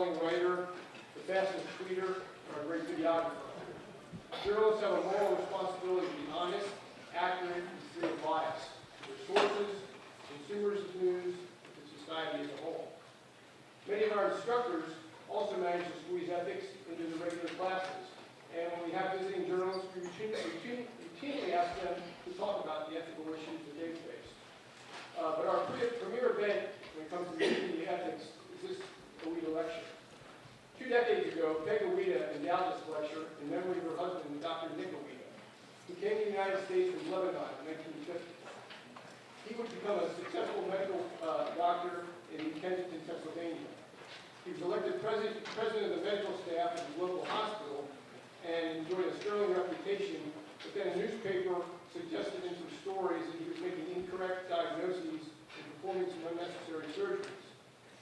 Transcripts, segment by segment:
best-selling writer, the fastest tweeter, or a great videographer. Journalists have a moral responsibility to be honest, accurate, and free of bias. Their sources, consumers of news, and society as a whole. Many of our instructors also manage to squeeze ethics into the regular classes. And when we have visiting journalists, we routinely ask them to talk about the ethical issues that they face. But our premier event when it comes to media ethics is this OIDA lecture. 2 decades ago, Peg OIDA endowed this lecture in memory of her husband, Dr. Nick OIDA, who came to the United States from Lebanon in 1950. He would become a successful medical doctor in Kensington, Pennsylvania. He was elected president of the medical staff at his local hospital and enjoyed a sterling reputation, but then a newspaper suggested in some stories that he was making incorrect diagnoses and performing some unnecessary surgeries.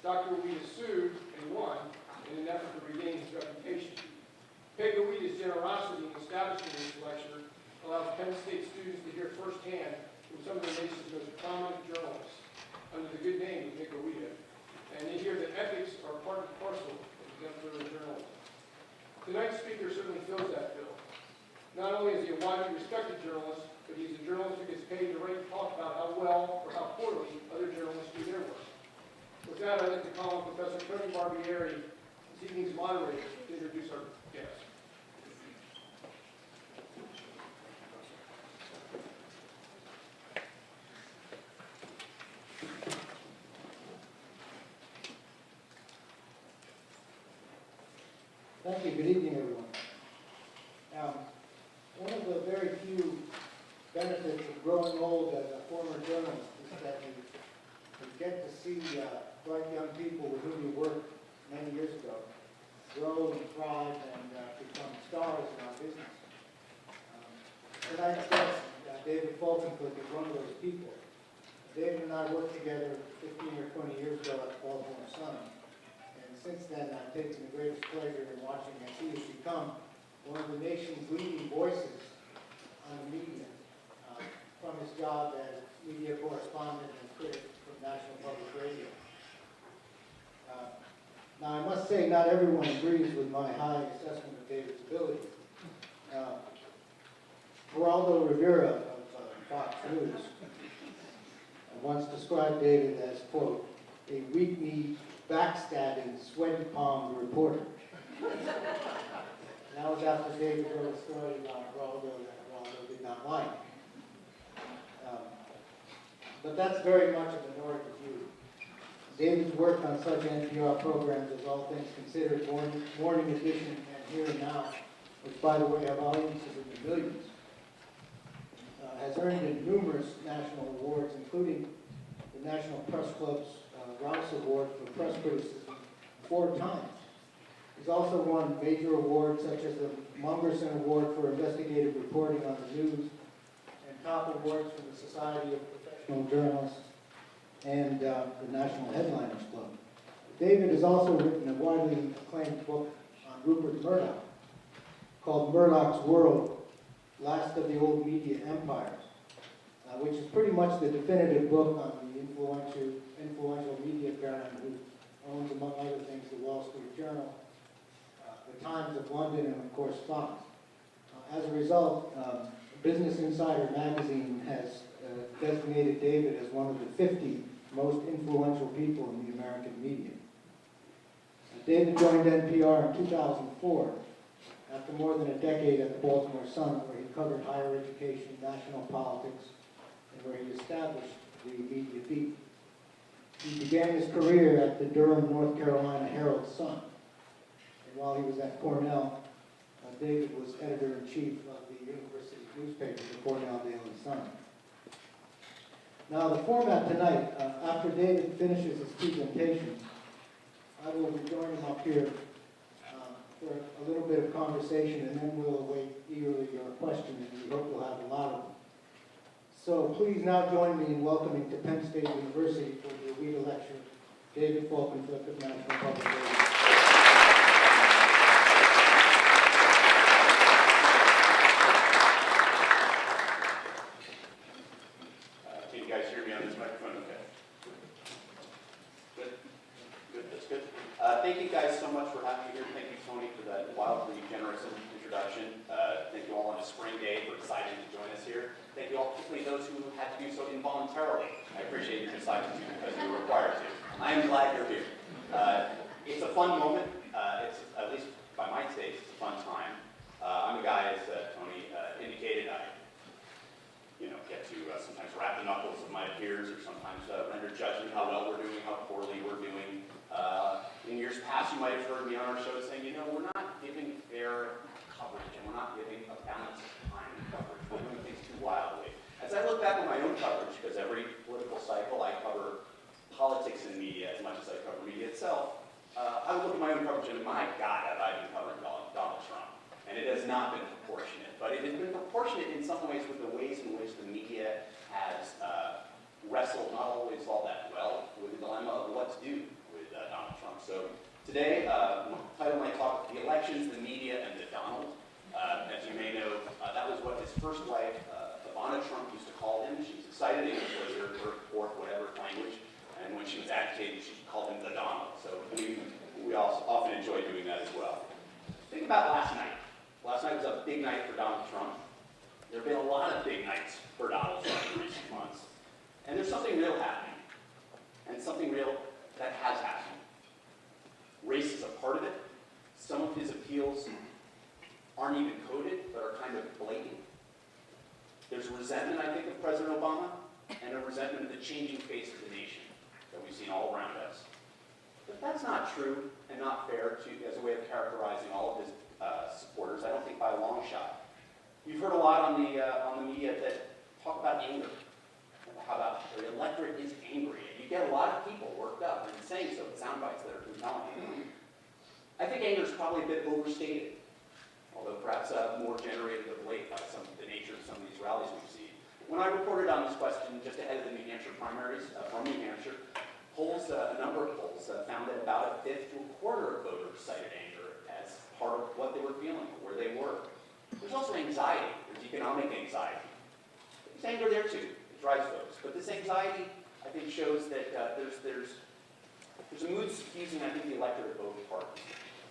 Dr. OIDA sued and won in an effort to regain his reputation. Peg OIDA's generosity in establishing this lecture allows Penn State students to hear firsthand from some of the nation's most prominent journalists under the good name of Nick OIDA, and they hear that ethics are part and parcel of exemplary journalism. Tonight's speaker certainly fills that bill. Not only is he a widely respected journalist, but he's a journalist who gets paid to write and talk about how well or how poorly other journalists do their work. With that, I'd like to call on Professor Tony Barbieri, this evening's moderator, to introduce our guest. Thank you. Good evening, everyone. One of the very few benefits of growing old as a former journalist is that you get to see bright young people with whom you worked many years ago grow and thrive and become stars in our business. Tonight's guest, David Falkenflik, is one of those people. David and I worked together 15 or 20 years ago at the Baltimore Sun. And since then, I've taken the greatest pleasure in watching as he has become one of the nation's leading voices on the media, from his job as media correspondent and critic from National Public Radio. Now, I must say, not everyone agrees with my high assessment of David's ability. Geraldo Rivera of Fox News once described David as, quote, a weak-kneed, backstabbing, sweaty-palmed reporter. That was after David wrote a story about Geraldo that Geraldo did not like. But that's very much a minority view. David's work on such NPR programs as All Things Considered, Morning Edition, and Here and Now, which, by the way, have audiences in the millions, has earned him numerous national awards, including the National Press Club's Rouse Award for Press Criticism 4 times. He's also won major awards such as the Mungerson Award for Investigative Reporting on the News and top awards from the Society of Professional Journalists and the National Headliners Club. David has also written a widely acclaimed book on Rupert Murdoch called Murdoch's World, Last of the Old Media Empires, which is pretty much the definitive book on the influential media baron who owns, among other things, the Wall Street Journal, the Times of London, and of course Fox. As a result, Business Insider magazine has designated David as one of the 50 most influential people in the American media. David joined NPR in 2004 after more than a decade at the Baltimore Sun, where he covered higher education, national politics, and where he established the media beat. He began his career at the Durham, North Carolina Herald-Sun. And while he was at Cornell, David was editor-in-chief of the university newspaper, the Cornell Daily Sun. Now, the format tonight, after David finishes his presentation, I will be joining him up here for a little bit of conversation, and then we'll await eagerly your questions, and we hope you'll have a lot of them. So please now join me in welcoming to Penn State University for the OIDA lecture, David Falkenflik of National Public Radio. Can you guys hear me on this microphone? Okay. Good. Good. That's good. Thank you, guys so much for having me here. Thank you, Tony, for that wildly generous introduction. Thank you all on a spring day for deciding to join us here. Thank you all, particularly those who had to do so involuntarily. I appreciate you deciding to because you were required to. I am glad you're here. It's a fun moment. It's, at least by my taste, it's a fun time. I'm a guy, as Tony indicated, I get to sometimes wrap the knuckles of my peers or sometimes render judgment how well we're doing, how poorly we're doing. In years past, you might have heard me on our show saying, we're not giving fair coverage and we're not giving a balanced time and coverage. We're doing things too wildly. As I look back on my own coverage, because every political cycle I cover politics and media as much as I cover media itself, I would look at my own coverage and my God, have I been covering Donald Trump. And it has not been proportionate. But it has been proportionate in some ways with the ways in which the media has wrestled, not always all that well, with the dilemma of what to do with Donald Trump. So today, the title of my talk, The Elections, the Media, and the Donald. As you may know, that was what his first wife, Ivana Trump, used to call him. She was excited, English was her fourth, whatever language. And when she was agitated, she called him the Donald. So we also often enjoy doing that as well. Think about last night. Last night was a big night for Donald Trump. There have been a lot of big nights for Donald Trump in recent months. And there's something real happening. And something real that has happened. Race is a part of it. Some of his appeals aren't even coded, but are kind of blatant. There's resentment, I think, of President Obama, and a resentment of the changing face of the nation that we've seen all around us. But that's not true and not fair as a way of characterizing all of his supporters, I don't think by a long shot. You've heard a lot on the media that talk about anger. How about the electorate is angry, and you get a lot of people worked up and saying so with sound bites that are compelling. I think anger is probably a bit overstated, although perhaps more generated of late by the nature of some of these rallies we've seen. When I reported on this question just ahead of the New Hampshire primaries from New Hampshire, polls, a number of polls, found that about a fifth to a quarter of voters cited anger as part of what they were feeling, or where they were. There's also anxiety. There's economic anxiety. There's anger there too. It drives folks. But this anxiety, I think, shows that there's a mood suffusing, I think, the electorate of both parties.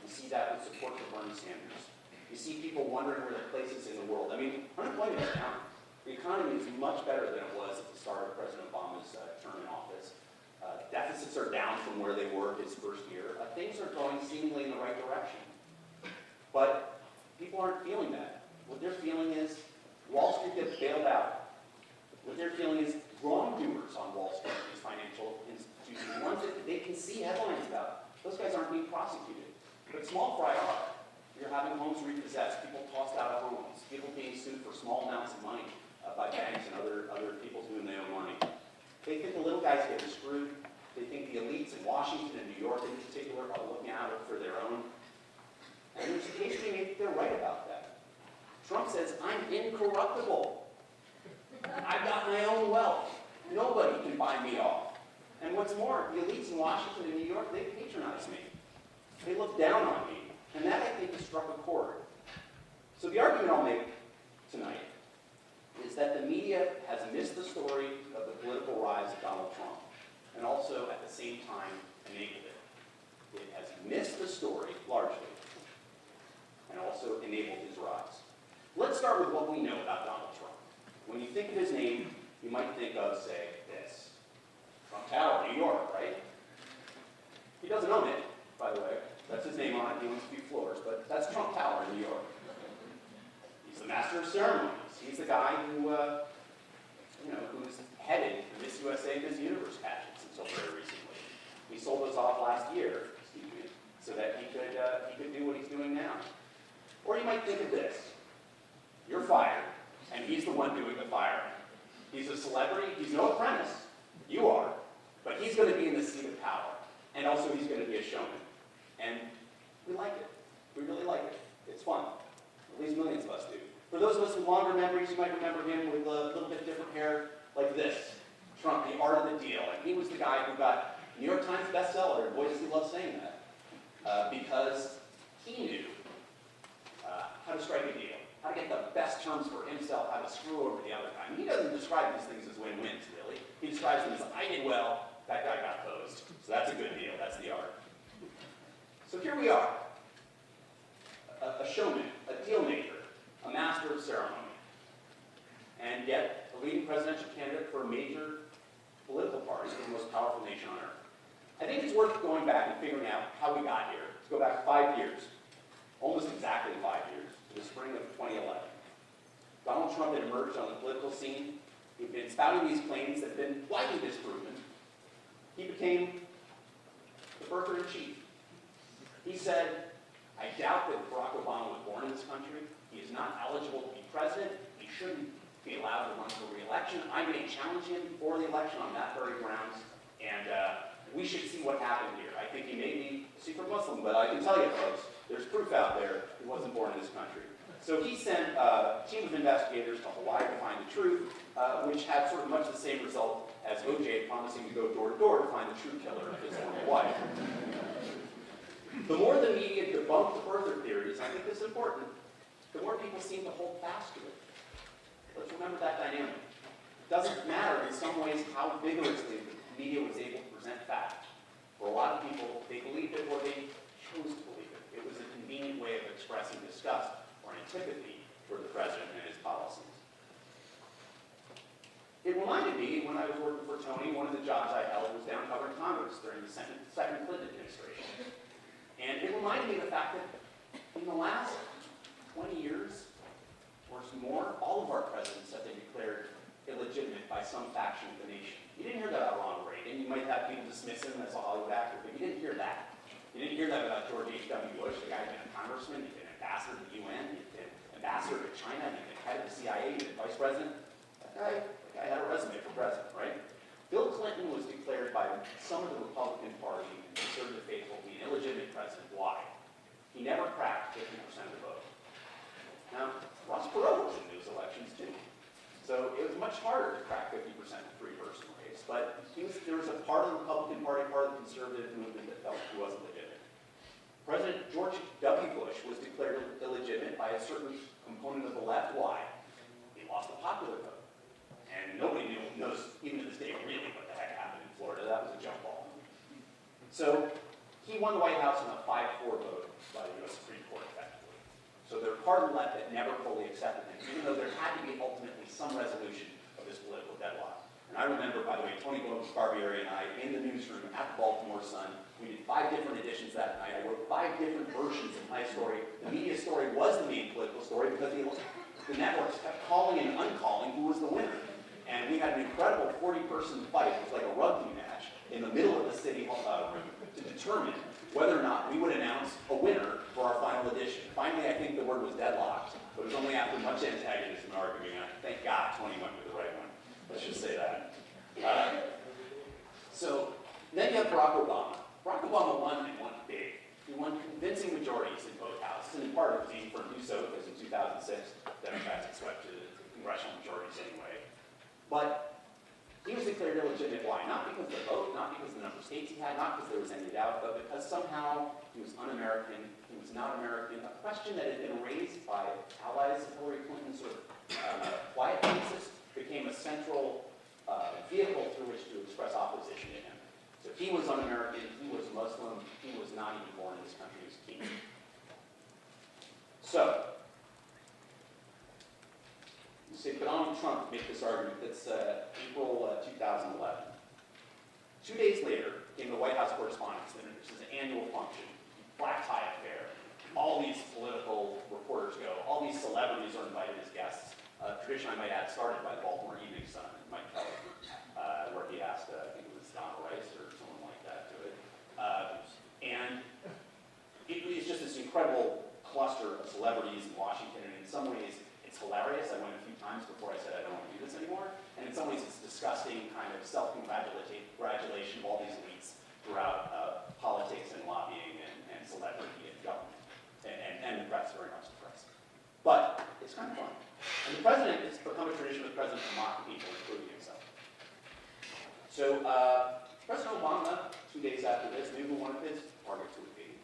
You see that with support for Bernie Sanders. You see people wondering where their place is in the world. I mean, unemployment is down. The economy is much better than it was at the start of President Obama's term in office. Deficits are down from where they were his first year. Things are going seemingly in the right direction. But people aren't feeling that. What they're feeling is Wall Street gets bailed out. What they're feeling is wrongdoers on Wall Street, these financial institutions, ones that they can see headlines about. Those guys aren't being prosecuted. But small fry are. You're having homes repossessed, people tossed out of homes, people being sued for small amounts of money by banks and other people to whom they owe money. They think the little guys get screwed. They think the elites in Washington and New York in particular are looking out for their own. And there's a case to be made that they're right about that. Trump says, I'm incorruptible. I've got my own wealth. Nobody can buy me off. And what's more, the elites in Washington and New York, they patronize me. They look down on me. And that, I think, has struck a chord. So the argument I'll make tonight is that the media has missed the story of the political rise of Donald Trump, and also, at the same time, enabled it. It has missed the story, largely, and also enabled his rise. Let's start with what we know about Donald Trump. When you think of his name, you might think of, say, this. Trump Tower, New York, right? He doesn't own it, by the way. That's his name on it. He owns a few floors, but that's Trump Tower in New York. He's the master of ceremonies. He's the guy who, who's headed the Miss USA, Miss Universe pageants until very recently. He sold those off last year, so that he could do what he's doing now. Or you might think of this. You're fired, and he's the one doing the firing. He's a celebrity. He's no apprentice. You are. But he's going to be in the seat of power. And also he's going to be a showman. And we like it. We really like it. It's fun. At least millions of us do. For those of us with longer memories, you might remember him with a little bit different hair like this. Trump, the art of the deal. And he was the guy who got New York Times bestseller. And boy, does he love saying that. Because he knew how to strike a deal. How to get the best terms for himself, how to screw over the other guy. And he doesn't describe these things as win-wins, really. He describes them as, I did well, that guy got posed. So that's a good deal. That's the art. So here we are, a showman, a deal maker, a master of ceremony, and yet a leading presidential candidate for a major political party in the most powerful nation on earth. I think it's worth going back and figuring out how we got here. Let's go back 5 years, almost exactly 5 years, to the spring of 2011. Donald Trump had emerged on the political scene. He'd been spouting these claims that had been widely disproven. He became the birther-in-chief. He said, I doubt that Barack Obama was born in this country. He is not eligible to be president. He shouldn't be allowed to run for re-election. I'm going to challenge him before the election on that very grounds, and we should see what happened here. I think he may be a secret Muslim, but I can tell you, folks, there's proof out there he wasn't born in this country. So he sent a team of investigators to Hawaii to find the truth, which had sort of much the same result as O.J. promising to go door to door to find the true killer of his former wife. The more the media debunked the birther theories, I think this is important, the more people seem to hold fast to it. Let's remember that dynamic. It doesn't matter in some ways how vigorously the media was able to present facts. For a lot of people, they believed it or they chose to believe it. It was a convenient way of expressing disgust or antipathy for the president and his policies. It reminded me, when I was working for Tony, one of the jobs I held was down covering Congress during the second Clinton administration. And it reminded me of the fact that in the last 20 years or more, all of our presidents have been declared illegitimate by some faction of the nation. You didn't hear that about Ronald Reagan. You might have people dismiss him as a Hollywood actor, but you didn't hear that. You didn't hear that about George H.W. Bush, the guy who'd been a congressman, he'd been ambassador to the UN, he'd been ambassador to China, he'd been head of the CIA, he'd been vice president. That guy had a resume for president, right? Bill Clinton was declared by some of the Republican Party and conservative faithful to be an illegitimate president. Why? He never cracked 50% of the vote. Now, Ross Perot was in those elections too. So it was much harder to crack 50% in a three-person race, but there was a part of the Republican Party, part of the conservative movement that felt he wasn't legitimate. President George W. Bush was declared illegitimate by a certain component of the left. Why? He lost the popular vote. And nobody knows, even to this day, really what the heck happened in Florida. That was a jump ball. So he won the White House in a 5-4 vote by the U.S. Supreme Court, effectively. So there was part of the left that never fully accepted him, even though there had to be ultimately some resolution of this political deadlock. And I remember, by the way, Tony Barbieri and I, in the newsroom at the Baltimore Sun, we did 5 different editions that night. I wrote 5 different versions of my story. The media story was the main political story because the networks kept calling and uncalling who was the winner. And we had an incredible 40-person fight. It was like a rugby match in the middle of the city hall room to determine whether or not we would announce a winner for our final edition. Finally, I think the word was deadlocked, but it was only after much antagonism and arguing. And thank God Tony went with the right one. Let's just say that. So then you have Barack Obama. Barack Obama won and won big. He won convincing majorities in both houses, and in part it was easy for him to do so because in 2006, Democrats had swept the congressional majorities anyway. But he was declared illegitimate. Why? Not because of the vote, not because of the number of states he had, not because there was any doubt, but because somehow he was un-American, he was not American. A question that had been raised by allies of Hillary Clinton's sort of quiet thesis became a central vehicle through which to express opposition to him. So he was un-American, he was Muslim, he was not even born in this country, he was king. So, you say, but Donald Trump made this argument. That's April 2011. 2 days later, in the White House Correspondents' Dinner, which is an annual function, black tie affair, all these political reporters go, all these celebrities are invited as guests. Tradition, I might add, started by the Baltimore Evening Sun, Mike Kelly, where he asked, I think it was Donna Rice or someone like that to it. And it was just this incredible cluster of celebrities in Washington, and in some ways, it's hilarious. I went a few times before I said I don't want to do this anymore. And in some ways, it's disgusting kind of self-congratulation of all these elites throughout politics and lobbying and celebrity and government. And the press, very much the press. But it's kind of fun. And the president, it's become a tradition of the president to mock people, including himself. So President Obama, 2 days after this, knew who one of his targets would be.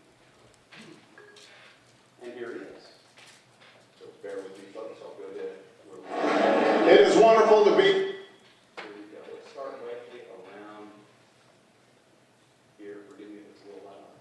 And here he is. So bear with me, folks. I'll go to where It is wonderful to be. Here we go. Let's start right around here. Forgive me if it's a little loud.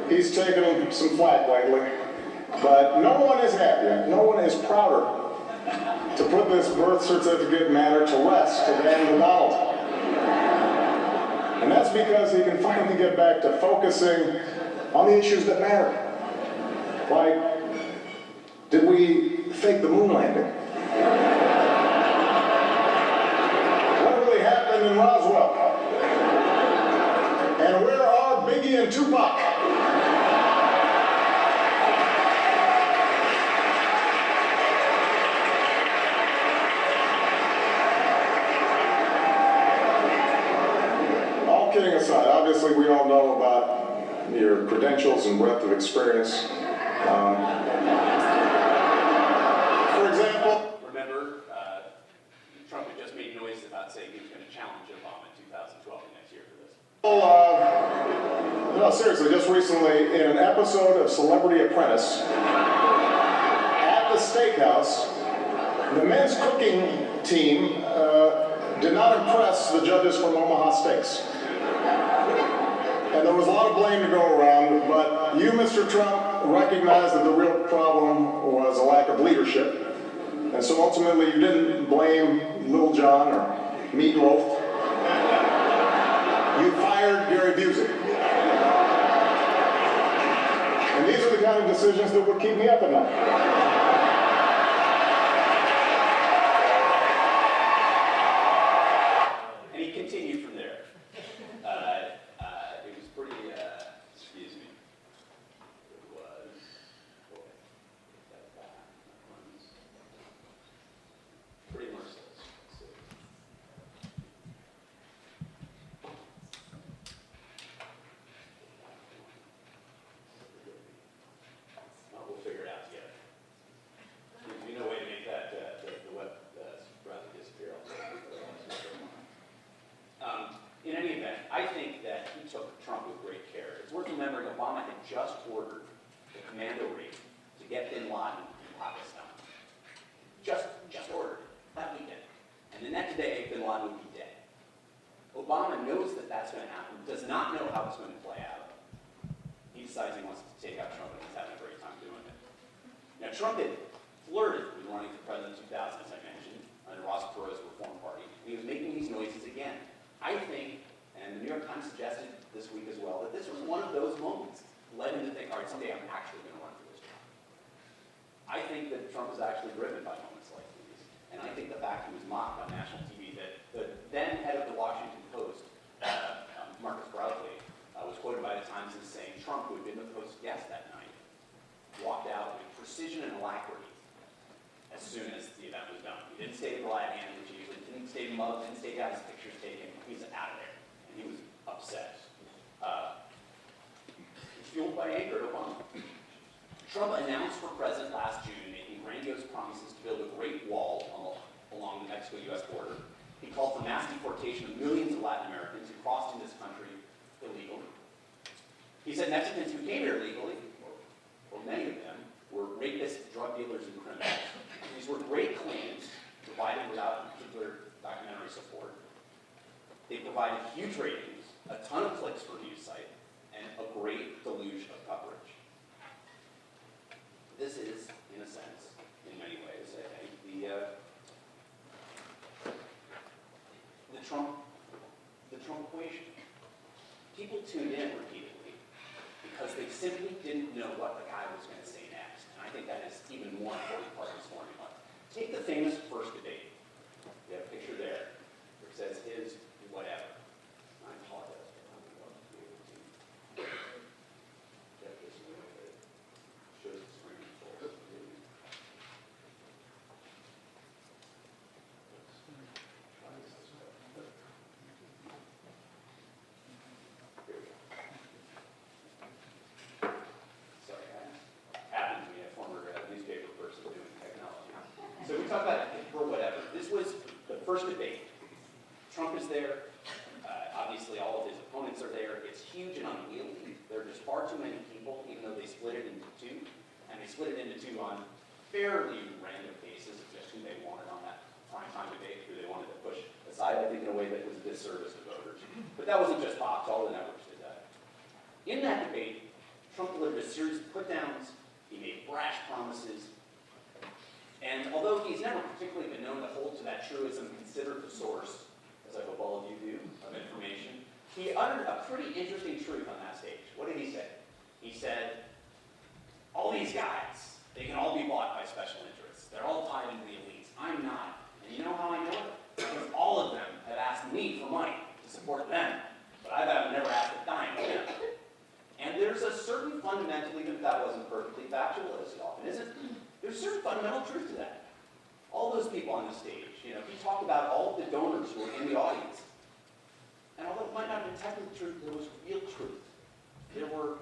he's taken some flack lately, but no one is happier, no one is prouder to put this birth certificate matter to rest than Donald. And that's because he can finally get back to focusing on the issues that matter. Like, did we fake the moon landing? What really happened in Roswell? And where are Biggie and Tupac? All kidding aside, obviously we all know about your credentials and breadth of experience. For example, Remember, Trump had just made noise about saying he was going to challenge Obama in 2012 next year for this. no, seriously, just recently in an episode of Celebrity Apprentice, at the steakhouse, the men's cooking team did not impress the judges from Omaha Steaks. And there was a lot of blame to go around, but you, Mr. Trump, recognized that the real problem was a lack of leadership. And so ultimately you didn't blame Lil Jon or Meatloaf. You fired Gary Busey. And these are the kind of decisions that would keep me up at night. And he continued from there. It was pretty, excuse me. It was, pretty merciless. Let's see. We'll figure it out together. You know a way to make that, the web browser disappear. In any event, I think that he took Trump with great care. It's worth remembering Obama had just ordered the commando raid to get bin Laden in Pakistan. Just ordered that weekend. And the next day, bin Laden would be dead. Obama knows that that's going to happen, does not know how it's going to play out. He decides he wants to take out Trump, and he's having a great time doing it. Now, Trump had flirted with running for president in 2000, as I mentioned, under Ross Perot's Reform Party. And he was making these noises again. I think, and the New York Times suggested this week as well, that this was one of those moments that led him to think, all right, someday I'm actually going to run for this job. I think that Trump is actually driven by moments like these. And I think the fact he was mocked on national TV, that the then head of the Washington Post, Marcus Brownlee, was quoted by the Times as saying Trump, who had been the Post guest that night, walked out with precision and alacrity as soon as the event was done. He didn't stay to the hand, which he usually didn't stay mugged, didn't stay to have his pictures taken. He was out of there, and he was upset. Fueled by anger at Obama. Trump announced for president last June, making grandiose promises to build a great wall along the Mexico-U.S. border. He called for mass deportation of millions of Latin Americans who crossed into this country illegally. He said Mexicans who came here legally, or many of them, were rapists, drug dealers, and criminals. These were great claims, provided without particular documentary support. They provided huge ratings, a ton of clicks for news site, and a great deluge of coverage. This is, in a sense, in many ways, I think, the Trump equation. People tuned in repeatedly because they simply didn't know what the guy was going to say next. And I think that is even more important part of this formula. Take the famous first debate. We have a picture there where it says his whatever. I apologize. Get this in a way that shows the screen full. Sorry, happened to be a former newspaper person doing technology. So we talk about or whatever. This was the first debate. Trump is there. Obviously, all of his opponents are there. It's huge and unwieldy. There are just far too many people, even though they split it into two. And they split it into two on fairly random basis of just who they wanted on that primetime debate, who they wanted to push aside, I think, in a way that was a disservice to voters. But that wasn't just Fox. All the networks did that. In that debate, Trump delivered a series of put-downs, he made brash promises, and although he's never particularly been known to hold to that truism, consider the source, as I hope all of you do, of information, he uttered a pretty interesting truth on that stage. What did he say? He said, all these guys, they can all be bought by special interests. They're all tied into the elites. I'm not. And you know how I know it? Because all of them have asked me for money to support them, but I've never asked a dime of them. And there's a certain fundamental, even if that wasn't perfectly factual, as it often isn't, there's a certain fundamental truth to that. All those people on the stage, he talked about all of the donors who were in the audience. And although it might not have been technical truth, there was real truth. There were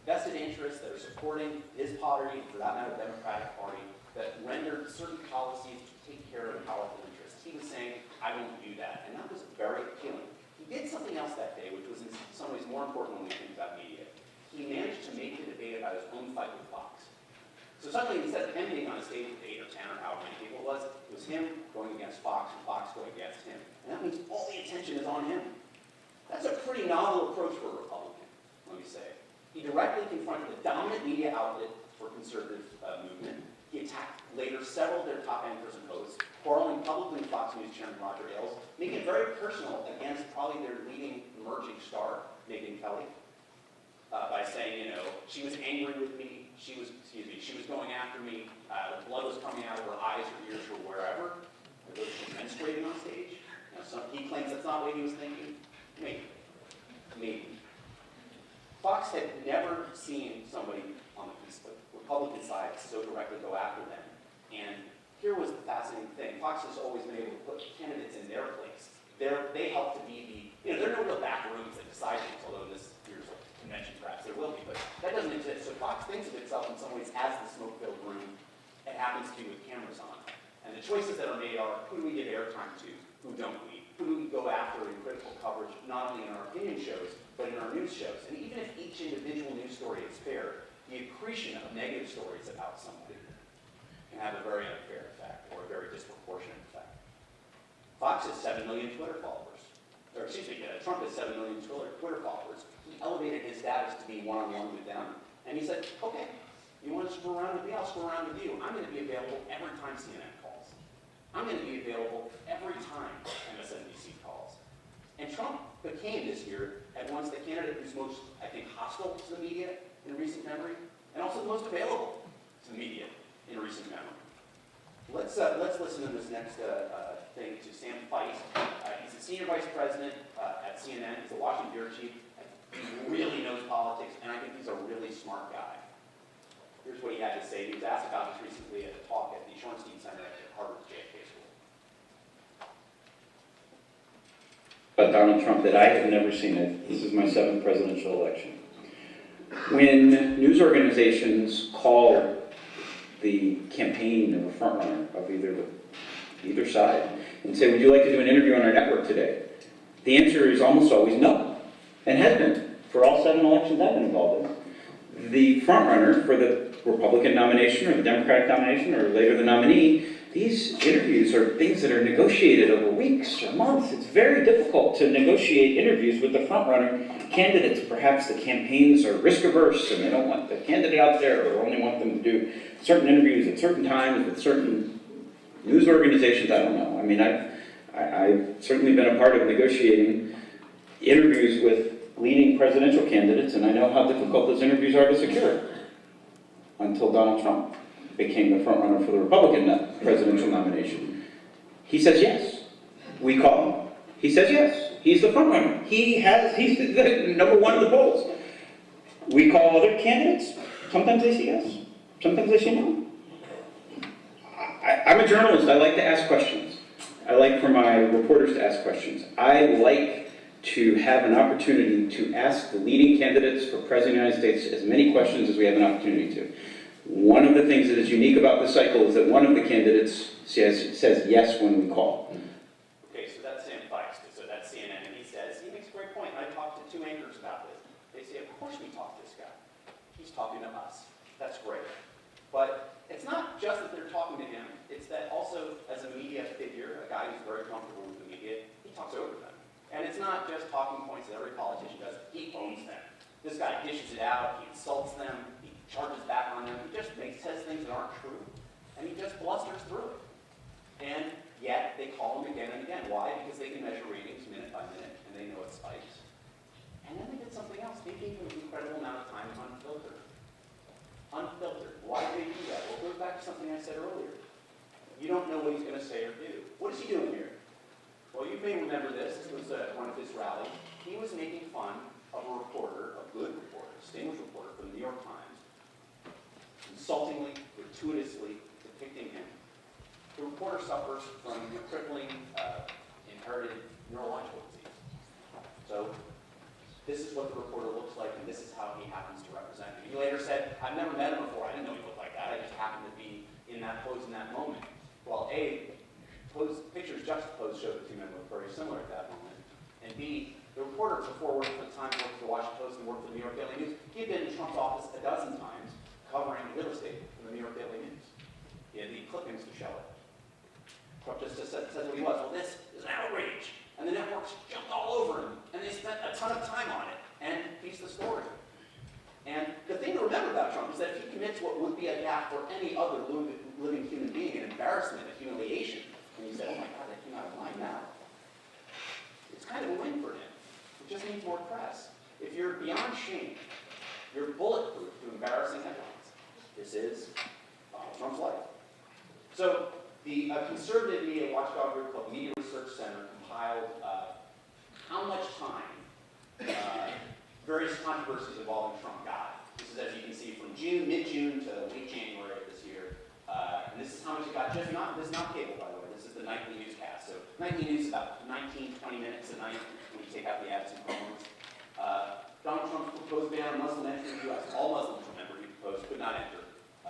vested interests that are supporting his party, and for that matter, the Democratic Party, that rendered certain policies to take care of powerful interests. He was saying, I won't do that. And that was very appealing. He did something else that day, which was in some ways more important when we think about media. He managed to make the debate about his own fight with Fox. So suddenly, instead of him being on a stage with 8 or 10 or however many people it was him going against Fox and Fox going against him. And that means all the attention is on him. That's a pretty novel approach for a Republican, let me say. He directly confronted the dominant media outlet for conservative movement. He attacked later several of their top anchors and hosts, quarreling publicly with Fox News chairman Roger Ailes, making it very personal against probably their leading emerging star, Megyn Kelly, by saying, she was angry with me, she was going after me, blood was coming out of her eyes or ears or wherever. She was menstruating on stage. He claims that's not what he was thinking. Maybe. Fox had never seen somebody on the Republican side so directly go after them. And here was the fascinating thing. Fox has always been able to put candidates in their place. They help to be there are no real back rooms that decide things, although in this year's convention perhaps there will be, but that doesn't exist. So Fox thinks of itself in some ways as the smoke-filled room. It happens to be with cameras on. And the choices that are made are, who do we give airtime to? Who don't we? Who do we go after in critical coverage, not only in our opinion shows, but in our news shows? And even if each individual news story is fair, the accretion of negative stories about somebody can have a very unfair effect or a very disproportionate effect. Fox has 7 million Twitter followers. Or excuse me, Trump has 7 million Twitter followers. He elevated his status to be one-on-one with them. And he said, okay, you want to screw around with me? I'll screw around with you. I'm going to be available every time CNN calls. I'm going to be available every time MSNBC calls. And Trump became this year at once the candidate who's most, I think, hostile to the media in recent memory, and also the most available to the media in recent memory. Let's listen to this next thing to Sam Feist. He's the senior vice president at CNN. He's the Washington bureau chief. He really knows politics, and I think he's a really smart guy. Here's what he had to say. He was asked about this recently at a talk at the Shorenstein Center at Harvard's JFK School. About Donald Trump that I have never seen it. This is my 7th presidential election. When news organizations call the campaign of a frontrunner of either side and say, would you like to do an interview on our network today? The answer is almost always no, and has been for all 7 elections I've been involved in. The frontrunner for the Republican nomination or the Democratic nomination or later the nominee, these interviews are things that are negotiated over weeks or months. It's very difficult to negotiate interviews with the frontrunner candidates. Perhaps the campaigns are risk averse and they don't want the candidate out there or only want them to do certain interviews at certain times with certain news organizations. I don't know. I mean, I've certainly been a part of negotiating interviews with leading presidential candidates, and I know how difficult those interviews are to secure until Donald Trump became the frontrunner for the Republican presidential nomination. He says yes. We call him. He says yes. He's the frontrunner. He's the number 1 in the polls. We call other candidates. Sometimes they say yes. Sometimes they say no. I'm a journalist. I like to ask questions. I like for my reporters to ask questions. I like to have an opportunity to ask the leading candidates for President of the United States as many questions as we have an opportunity to. One of the things that is unique about this cycle is that one of the candidates says yes when we call. Okay, so that's Sam Feist. So that's CNN, and he makes a great point. I talked to 2 anchors about this. They say, of course we talk to this guy. He's talking to us. That's great. But it's not just that they're talking to him. It's that also, as a media figure, a guy who's very comfortable with the media, he talks over them. And it's not just talking points that every politician does. He owns them. This guy dishes it out, he insults them, he charges back on them, he just says things that aren't true, and he just blusters through it. And yet, they call him again and again. Why? Because they can measure ratings minute by minute, and they know it spikes. And then they did something else. They gave him an incredible amount of time unfiltered. Unfiltered. Why did they do that? Well, it goes back to something I said earlier. You don't know what he's going to say or do. What is he doing here? Well, you may remember this. This was one of his rallies. He was making fun of a reporter, a good reporter, a distinguished reporter from the New York Times, insultingly, gratuitously depicting him. The reporter suffers from a crippling inherited neurological disease. So this is what the reporter looks like, and this is how he happens to represent me. He later said, I've never met him before. I didn't know he looked like that. I just happened to be in that pose in that moment. Well, A, pictures juxtaposed showed the two men looked very similar at that moment. And B, the reporter before worked for the Times, worked for the Washington Post, and worked for the New York Daily News. He had been in Trump's office a dozen times covering real estate for the New York Daily News. He had the clippings to show it. Trump just says what he was. Well, this is an outrage. And the networks jumped all over him, and they spent a ton of time on it, and he's the story. And the thing to remember about Trump is that if he commits what would be a gaffe for any other living human being, an embarrassment, a humiliation, and you say, oh my God, that came out of my mouth, it's kind of a win for him. It just needs more press. If you're beyond shame, you're bulletproof to embarrassing headlines. This is Donald Trump's life. So the conservative media watchdog group called Media Research Center compiled how much time various controversies involving Trump got. This is, as you can see, from mid-June to late January of this year. And this is how much it got. This is not cable, by the way. This is the nightly newscast. So nightly news is about 19, 20 minutes a night when you take out the ads and promos. Donald Trump proposed ban on Muslim entry in the U.S. All Muslims, remember, he proposed could not enter.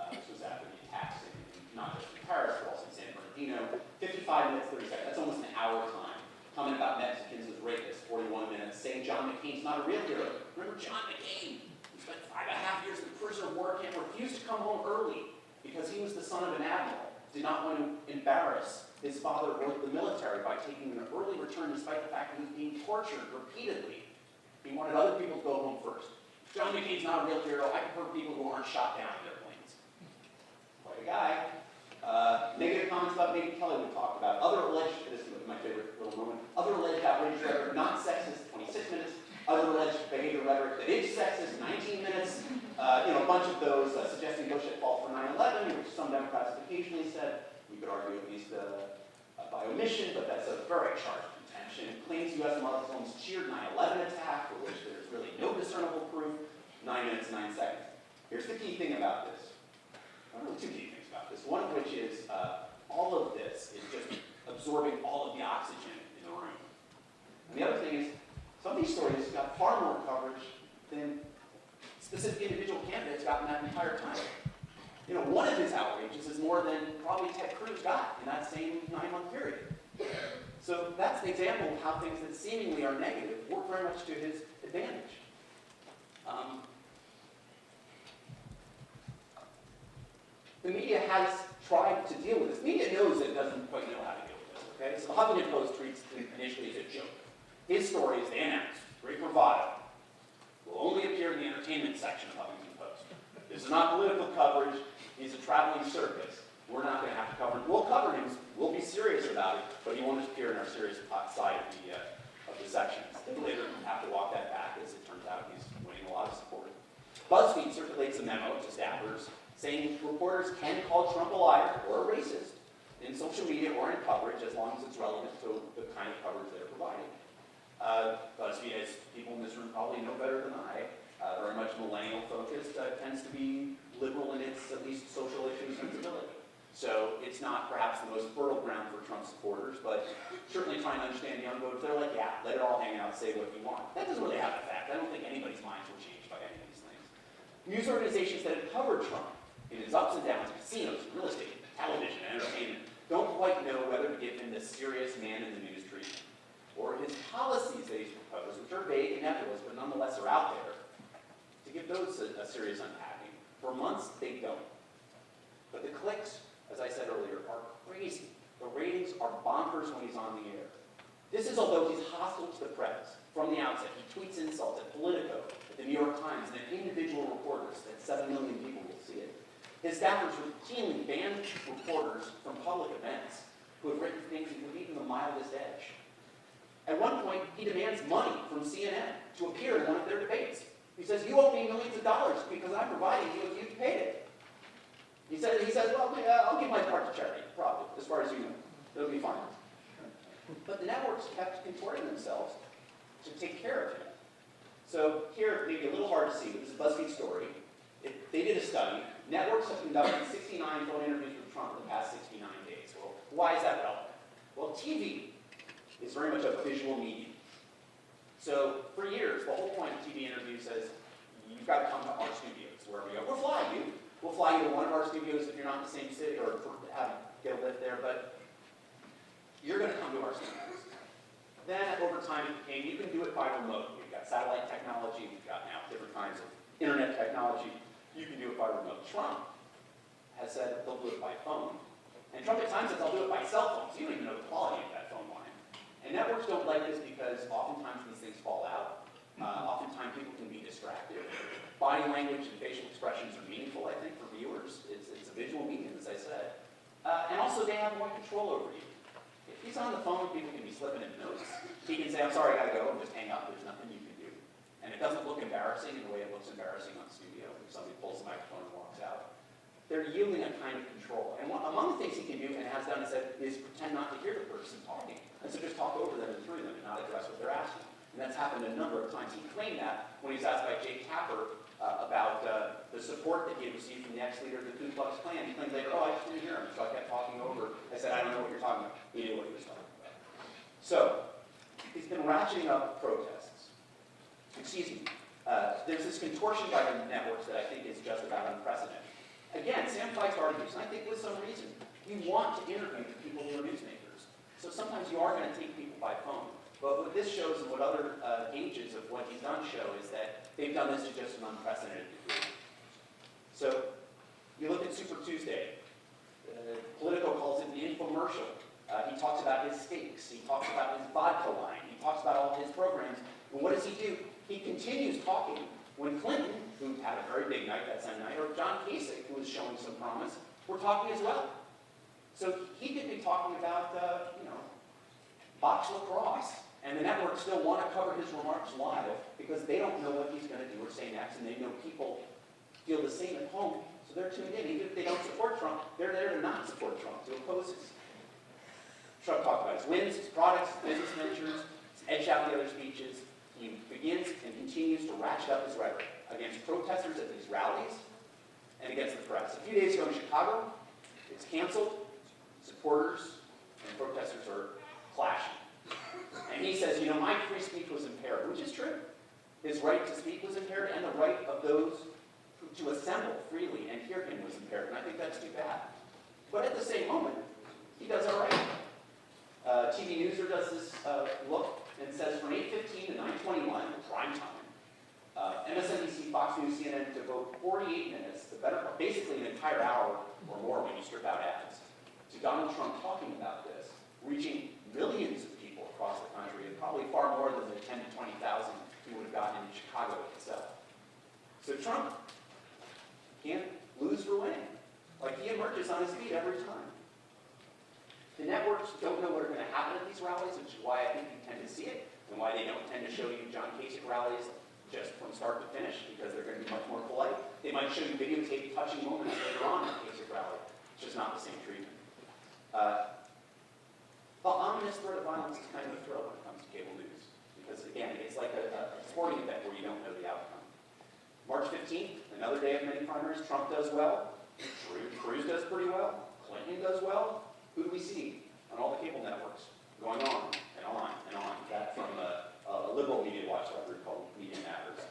This was after the attacks in not just in Paris, but also in San Bernardino. 55 minutes, 30 seconds. That's almost an hour time. Comment about Mexicans as rapists, 41 minutes. Saying John McCain's not a real hero. Remember John McCain? He spent 5.5 years in the prisoner of war camp, refused to come home early because he was the son of an admiral. Did not want to embarrass his father or the military by taking an early return despite the fact that he was being tortured repeatedly. He wanted other people to go home first. John McCain's not a real hero. I prefer people who aren't shot down in their planes. Quite a guy. Negative comments about Megyn Kelly we talked about. Other alleged, this is my favorite little moment, other alleged outrageous rhetoric, not sexist, 26 minutes. Other alleged behavior rhetoric that is sexist, 19 minutes. A bunch of those suggesting Bush at fault for 9/11, which some Democrats have occasionally said. We could argue at least by omission, but that's a very charged contention. Claims U.S. Muslims cheered 9/11 attack, for which there's really no discernible proof. 9 minutes, 9 seconds. Here's the key thing about this. Really two key things about this. One of which is all of this is just absorbing all of the oxygen in the room. And the other thing is some of these stories got far more coverage than specific individual candidates got in that entire time. One of his outrages is more than probably Ted Cruz got in that same 9-month period. So that's an example of how things that seemingly are negative work very much to his advantage. The media has tried to deal with this. Media knows that it doesn't quite know how to deal with this, okay? So the Huffington Post treats it initially as a joke. His stories, they announced, great bravado, will only appear in the entertainment section of Huffington Post. This is not political coverage. He's a traveling circus. We're not going to have to cover him. We'll cover him. We'll be serious about it, but he won't appear in our serious side of the sections. He'll later have to walk that back, as it turns out he's winning a lot of support. BuzzFeed circulates a memo to staffers saying reporters can call Trump a liar or a racist in social media or in coverage as long as it's relevant to the kind of coverage they're providing. BuzzFeed, as people in this room probably know better than I, very much millennial focused, tends to be liberal in its at least social issue sensibility. So it's not perhaps the most fertile ground for Trump supporters, but certainly trying to understand young voters, they're like, yeah, let it all hang out, say what you want. That doesn't really have an effect. I don't think anybody's minds will change by any of these things. News organizations that have covered Trump in his ups and downs, casinos, real estate, television, entertainment, don't quite know whether to give him the serious man in the news treatment, or his policies that he's proposed, which are vague and nebulous, but nonetheless are out there, to give those a serious unpacking. For months, they don't. But the clicks, as I said earlier, are crazy. The ratings are bonkers when he's on the air. This is although he's hostile to the press from the outset. He tweets insults at Politico, at the New York Times. His staffers routinely banned reporters from public events who have written things that would even the mildest edge. At one point, he demands money from CNN to appear in one of their debates. He says, "You owe me millions of dollars because I'm providing you and you paid it." He says, "Well, I'll give my part to charity, probably, as far as you know. It'll be fine." But the networks kept contorting themselves to take care of him. So here, maybe a little hard to see, but this is a BuzzFeed story. They did a study. Networks have conducted 69 phone interviews with Trump in the past 69 days. Well, why is that relevant? Well, TV is very much a visual medium. So for years, the whole point of TV interviews says, you've got to come to our studios, wherever you go. We'll fly you. We'll fly you to one of our studios if you're not in the same city or get a lift there, but you're going to come to our studios. Then over time it became, you can do it by remote. We've got satellite technology, we've got now different kinds of internet technology. You can do it by remote. Trump has said they'll do it by phone. And Trump at times says they'll do it by cell phones. You don't even know the quality of that phone line. And networks don't like this because oftentimes these things fall out. Oftentimes people can be distracted. Body language and facial expressions are meaningful, I think, for viewers. It's a visual medium, as I said. And also they have more control over you. If he's on the phone, people can be slipping in notes. He can say, "I'm sorry, I gotta go," and just hang up. There's nothing you can do. And it doesn't look embarrassing in the way it looks embarrassing on studio when somebody pulls the microphone and walks out. They're yielding a kind of control. And among the things he can do and has done is pretend not to hear the person talking. And so just talk over them and through them and not address what they're asking. And that's happened a number of times. He claimed that when he was asked by Jake Tapper about the support that he had received from the ex-leader of the Ku Klux Klan. He claimed later, "Oh, I just didn't hear him, so I kept talking over." I said, "I don't know what you're talking about." He knew what he was talking about. So, he's been ratcheting up protests. Excuse me. There's this contortion by the networks that I think is just about unprecedented. Again, Sam fights hard news, and I think with some reason. You want to interview the people who are newsmakers. So sometimes you are going to take people by phone. But what this shows and what other gauges of what he's done show is that they've done this to just an unprecedented degree. So you look at Super Tuesday. Politico calls it the infomercial. He talks about his steaks. He talks about his vodka line. He talks about all his programs. And what does he do? He continues talking when Clinton, who had a very big night that same night, or John Kasich, who was showing some promise, were talking as well. So he could be talking about, box lacrosse. And the networks still want to cover his remarks live because they don't know what he's going to do or say next, and they know people feel the same at home, so they're tuned in. Even if they don't support Trump, they're there to not support Trump, to oppose him. Trump talked about his wins, his products, his business ventures, his edge out the other speeches. He begins and continues to ratchet up his rhetoric against protesters at these rallies and against the press. A few days ago in Chicago, it's canceled. Supporters and protesters are clashing. And he says, my free speech was impaired, which is true. His right to speak was impaired, and the right of those to assemble freely and hear him was impaired, and I think that's too bad. But at the same moment, he does all right. TV Newser does this look and says from 8:15 to 9:21, prime time, MSNBC, Fox News, CNN devote 48 minutes, basically an entire hour or more when you strip out ads, to Donald Trump talking about this, reaching millions of people across the country, and probably far more than the 10 to 20,000 he would have gotten in Chicago itself. So Trump can't lose for winning. Like, he emerges on his feet every time. The networks don't know what are going to happen at these rallies, which is why I think you tend to see it, and why they don't tend to show you John Kasich rallies just from start to finish, because they're going to be much more polite. They might show you videotaped touching moments later on in the Kasich rally. It's just not the same treatment. The ominous threat of violence is kind of a thrill when it comes to cable news, because again, it's like a sporting event where you don't know the outcome. March 15th, another day of many primaries. Trump does well. Cruz does pretty well. Clinton does well. Who do we see on all the cable networks? Going on and on and on. That from a liberal media watchdog group called Media Matters.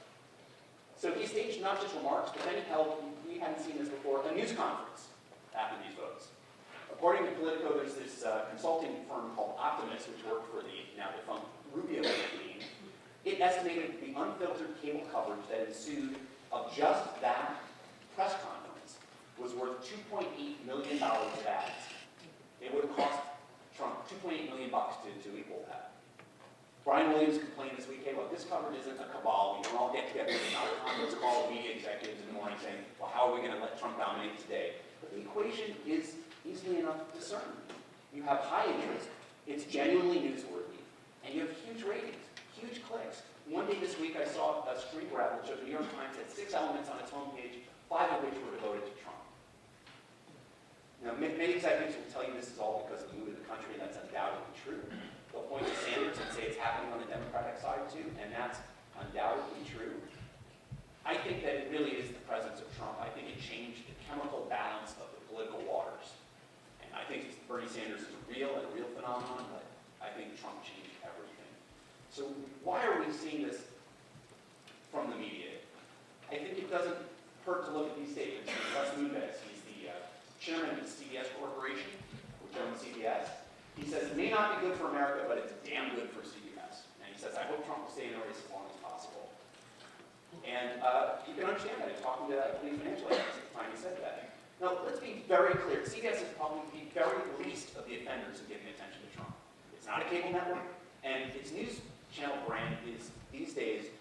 So he staged not just remarks, but then he held, we hadn't seen this before, a news conference after these votes. According to Politico, there's this consulting firm called Optimist, which worked for the now defunct Rubio campaign. It estimated the unfiltered cable coverage that ensued of just that press conference was worth $2.8 million of ads. It would have cost Trump $2.8 million to equal that. Brian Williams complained this week, hey, look, this coverage isn't a cabal. We don't all get together. It's not a conference call of media executives and morning saying, well, how are we going to let Trump dominate today? But the equation is easily enough to discern. You have high interest, it's genuinely newsworthy, and you have huge ratings, huge clicks. One day this week I saw a street grab that showed the New York Times had 6 elements on its homepage, 5 of which were devoted to Trump. Now, many executives will tell you this is all because of the mood of the country, and that's undoubtedly true. They'll point to Sanders and say it's happening on the Democratic side too, and that's undoubtedly true. I think that it really is the presence of Trump. I think it changed the chemical balance of the political waters. And I think Bernie Sanders is real and a real phenomenon, but I think Trump changed everything. So why are we seeing this from the media? I think it doesn't hurt to look at these statements. Les Moonves, he's the chairman of the CBS Corporation, which owns CBS. He says, it may not be good for America, but it's damn good for CBS. And he says, I hope Trump will stay in the race as long as possible. And you can understand that. He's talking to the financial analyst at the time he said that. Now, let's be very clear. CBS is probably the very least of the offenders in giving attention to Trump. It's not a cable network, and its news channel brand is, these days,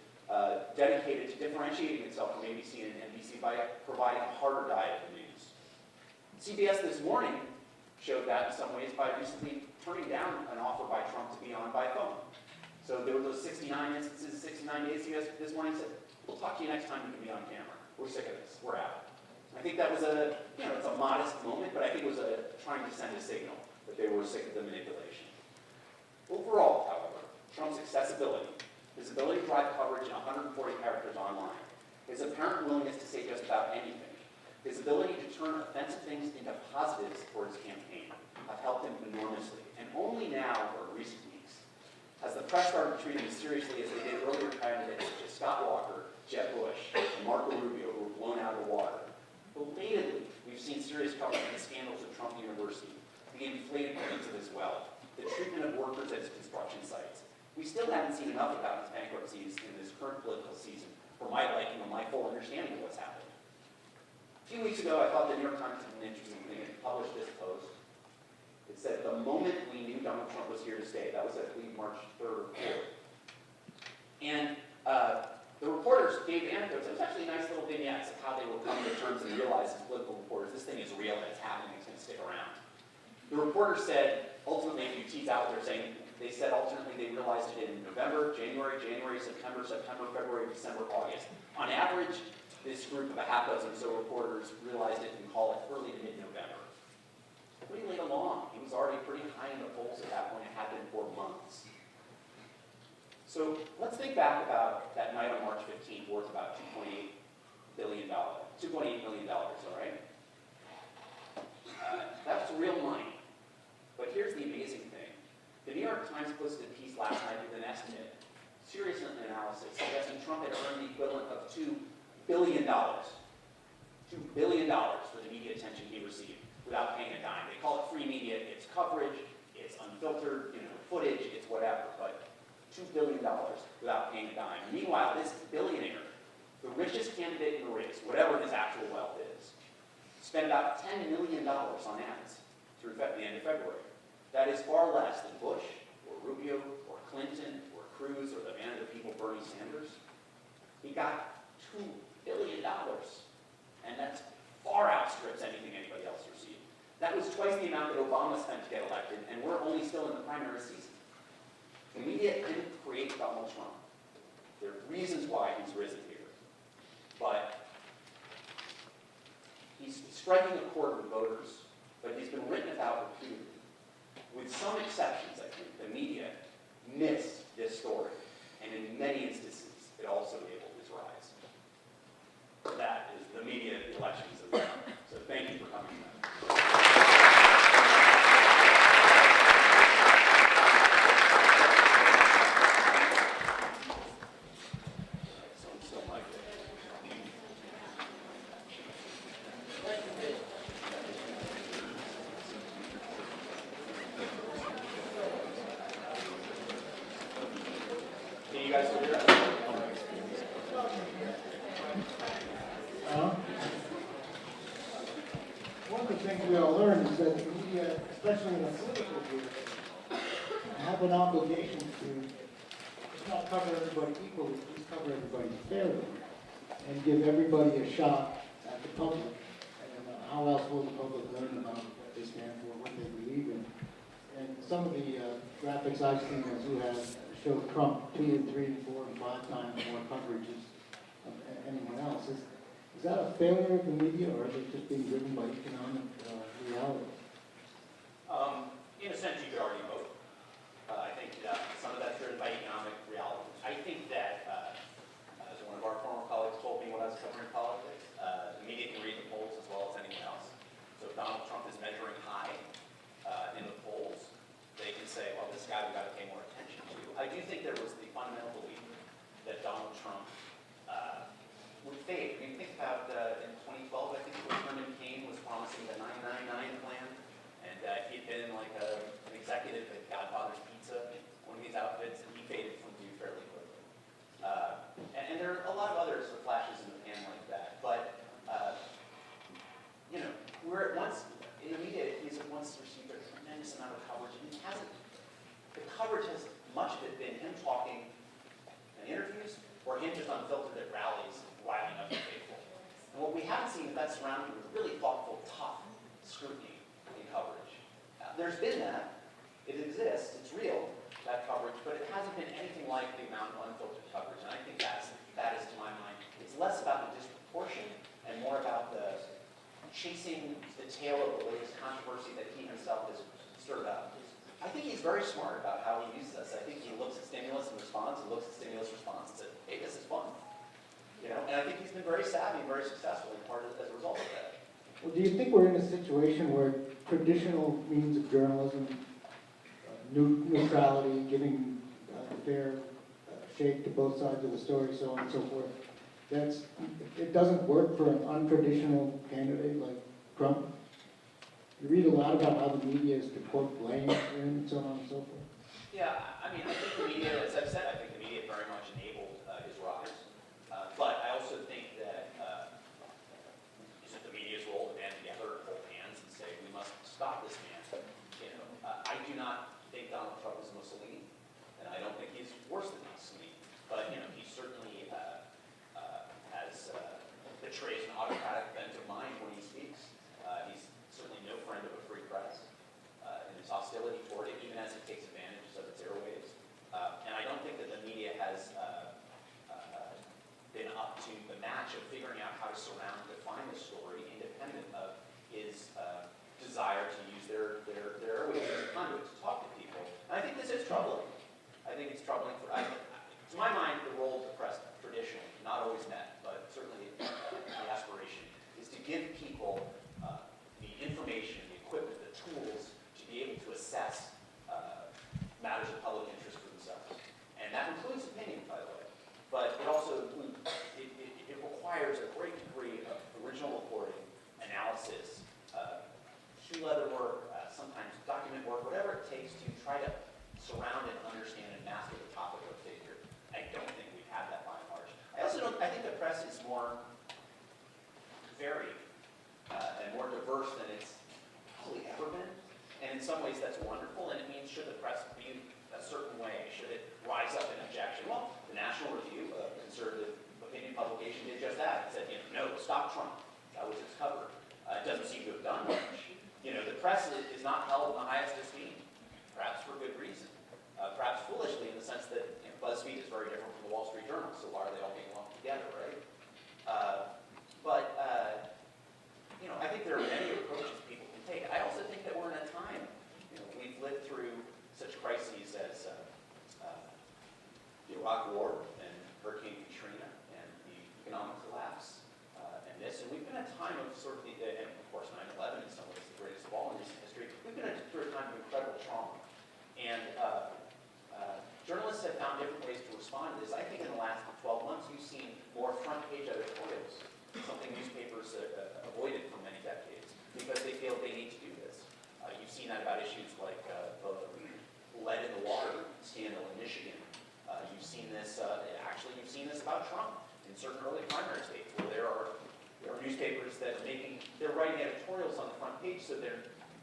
dedicated to differentiating itself from ABC and NBC by providing a harder diet of news. CBS this morning showed that in some ways by recently turning down an offer by Trump to be on by phone. So there were those 69 instances, 69 days. CBS this morning said, we'll talk to you next time you can be on camera. We're sick of this. We're out. I think that was it's a modest moment, but I think it was trying to send a signal that they were sick of the manipulation. Overall, however, Trump's accessibility, his ability to drive coverage in 140 characters online, his apparent willingness to say just about anything, his ability to turn offensive things into positives for his campaign have helped him enormously. And only now, or recent weeks, has the press started treating him seriously as they did earlier candidates such as Scott Walker, Jeb Bush, and Marco Rubio, who were blown out of the water. Belatedly, we've seen serious coverage of the scandals at Trump University, the inflated claims of his wealth, the treatment of workers at his construction sites. We still haven't seen enough about his bankruptcies in this current political season for my liking and my full understanding of what's happened. A few weeks ago, I thought the New York Times did an interesting thing. It published this post. It said, the moment we knew Donald Trump was here to stay, that was, I believe, March 3rd or 4th. And the reporters gave anecdotes. It was actually nice little vignettes of how they were coming to terms and realized as political reporters, this thing is real and it's happening, it's going to stick around. The reporters said, ultimately, if you tease out what they're saying, they said ultimately they realized it in November, January, September, February, December, August. On average, this group of a half dozen or so reporters realized it and call it early to mid-November. Pretty late along. He was already pretty high in the polls at that point. It had been for months. So let's think back about that night on March 15th, worth about $2.8 million, all right? That's real money. But here's the amazing thing. The New York Times posted a piece last night with an estimate, serious analysis, suggesting Trump had earned the equivalent of $2 billion. $2 billion for the media attention he received without paying a dime. They call it free media. It's coverage, it's unfiltered, footage, it's whatever. But $2 billion without paying a dime. Meanwhile, this billionaire, the richest candidate in the race, whatever his actual wealth is, spent about $10 million on ads through the end of February. That is far less than Bush, or Rubio, or Clinton, or Cruz, or the man of the people, Bernie Sanders. He got $2 billion, and that's far outstrips anything anybody else received. That was twice the amount that Obama spent to get elected, and we're only still in the primary season. The media didn't create Donald Trump. There are reasons why he's risen here. But he's striking a chord with voters, but he's been written about repeatedly. With some exceptions, I think, the media missed this story, and in many instances, it also enabled his rise. That is the media elections of the time. So thank you for coming tonight. Can you guys still hear us? One of the things we all learned is that the media, especially in a political year, have an obligation to not cover everybody equally, just cover everybody fairly. and give everybody a shot at the public. And how else will the public learn about what they stand for, what they believe in? And some of the graphics I've seen as you have show Trump 2 and 3 and 4 and 5 times more coverages of anyone else. Is that a failure of the media, or is it just being driven by economic realities? In a sense, you could argue both. I think some of that's driven by economic realities. I think that, as one of our former colleagues told me when I was covering politics, the media can read the polls as well as anyone else. So if Donald Trump is measuring high in the polls, they can say, well, this guy we've got to pay more attention to. I do think there was the fundamental belief that Donald Trump would fade. I mean, think about in 2012, I think it was Herman Cain was promising the 999 plan, and he'd been like an executive at Godfather's Pizza, one of these outfits, and he faded from view fairly quickly. And there are a lot of other sort of flashes in the pan like that, but you know, we're at once in the media, he's at once received a tremendous amount of coverage, and he hasn't. The coverage has much of it been him talking in interviews, or him just unfiltered at rallies, riling up the faithful. And what we haven't seen is that surrounded with really thoughtful, tough scrutiny in coverage. There's been that. It exists. It's real, that coverage, but it hasn't been anything like the amount of unfiltered coverage. And I think that is, to my mind, it's less about the disproportion and more about the chasing the tail of the latest controversy that he himself has stirred up. I think he's very smart about how he uses this. I think he looks at stimulus and response, and looks at stimulus response and says, hey, this is fun. You know, and I think he's been very savvy and very successful in part as a result of that. Well, do you think we're in a situation where traditional means of journalism, neutrality, giving fair shake to both sides of the story, so on and so forth, it doesn't work for an untraditional candidate like Trump? You read a lot about how the media is to quote blame and so on and so forth. Yeah, I mean, I think the media, as I've said, I think the media very much enabled his rise. But I also think that it's the media's role to band together, hold hands, and say we must stop this man. You know, I do not think Donald Trump is Mussolini, and I don't think he's worse than Mussolini. But you know, he certainly has betrays an autocratic bent of mind when he speaks. He's certainly no friend of a free press, and his hostility toward it, even as it takes advantage of its airwaves. And I don't think that the media has been up to the match of figuring out how to surround and define the story independent of his desire to use their airwaves as a conduit to talk to people. And I think this is troubling. I think it's troubling for, to my mind, the role of the press traditionally, not always met, but certainly the aspiration, is to give people the information, the equipment, the tools to be able to assess matters of public interest for themselves. And that includes opinion, by the way. But it also it requires a great degree of original reporting, analysis, shoe leather work, sometimes document work, whatever it takes to try to surround and understand and master the topic or figure. I don't think we've had that by and large. I think the press is more varied and more diverse than it's probably ever been. And in some ways that's wonderful, and it means should the press be a certain way? Should it rise up in objection? Well, the National Review, a conservative opinion publication, did just that. It said, you know, no, stop Trump. That was its cover. It doesn't seem to have done much. You know, the press is not held in the highest esteem, perhaps for good reason. Perhaps foolishly in the sense that BuzzFeed is very different from the Wall Street Journal, so why are they all getting along together, right? You know, I think there are many approaches people can take. I also think that we're in a time, you know, we've lived through such crises as the Iraq War and Hurricane Katrina and the economic collapse and this, and we've been at a time of sort of and of course 9/11 in some ways the greatest of all in recent history. We've been through a time of incredible trauma, and journalists have found different ways to respond to this. I think in the last 12 months you've seen more front page editorials, something newspapers avoided for many decades because they feel they need to do this. You've seen that about issues like the lead in the water scandal in Michigan. You've seen this, you've seen this about Trump in certain early primary states where there are newspapers that they're writing editorials on the front page, so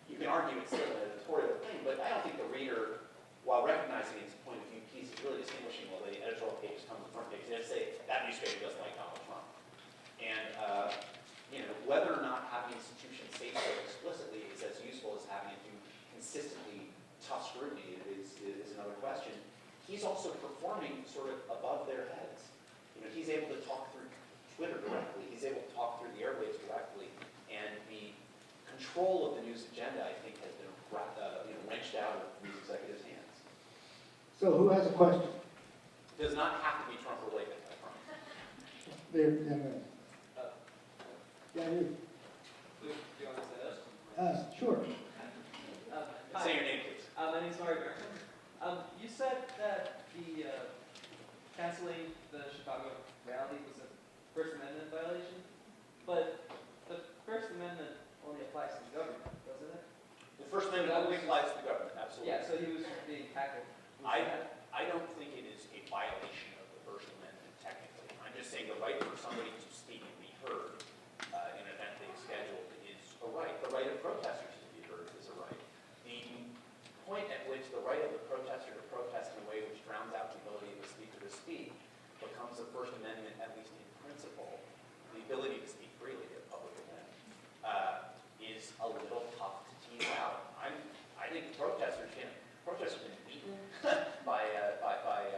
you can argue it's still an editorial thing, but I don't think the reader, while recognizing its point of view piece, is really distinguishing, well, the editorial pages come to the front page and they say that newspaper doesn't like Donald Trump. consistently tough scrutiny is another question. He's also performing sort of above their heads. He's able to talk through Twitter directly. He's able to talk through the airwaves directly, and the control of the news agenda, I think, has been wrenched out of these executives' hands. So who has a question? Does not have to be Trump related, I promise. There, yeah, you. Do you want to say this? Sure. Say your name, please. My name's Mario Gerson. You said that the canceling the Chicago rally was a First Amendment violation, but the First Amendment only applies to the government, doesn't it? The First Amendment only applies to the government, absolutely. Yeah, so he was being tackled. I don't think it is a violation of the First Amendment technically. I'm just saying the right for somebody to speak and be heard in an event they've scheduled is a right. The right of protesters to be heard is a right. The point at which the right of the protester to protest in a way which drowns out the ability of the speaker to speak becomes a First Amendment, at least in principle, the ability to speak freely at a public event, is a little tough to tease out. I think protesters have been beaten by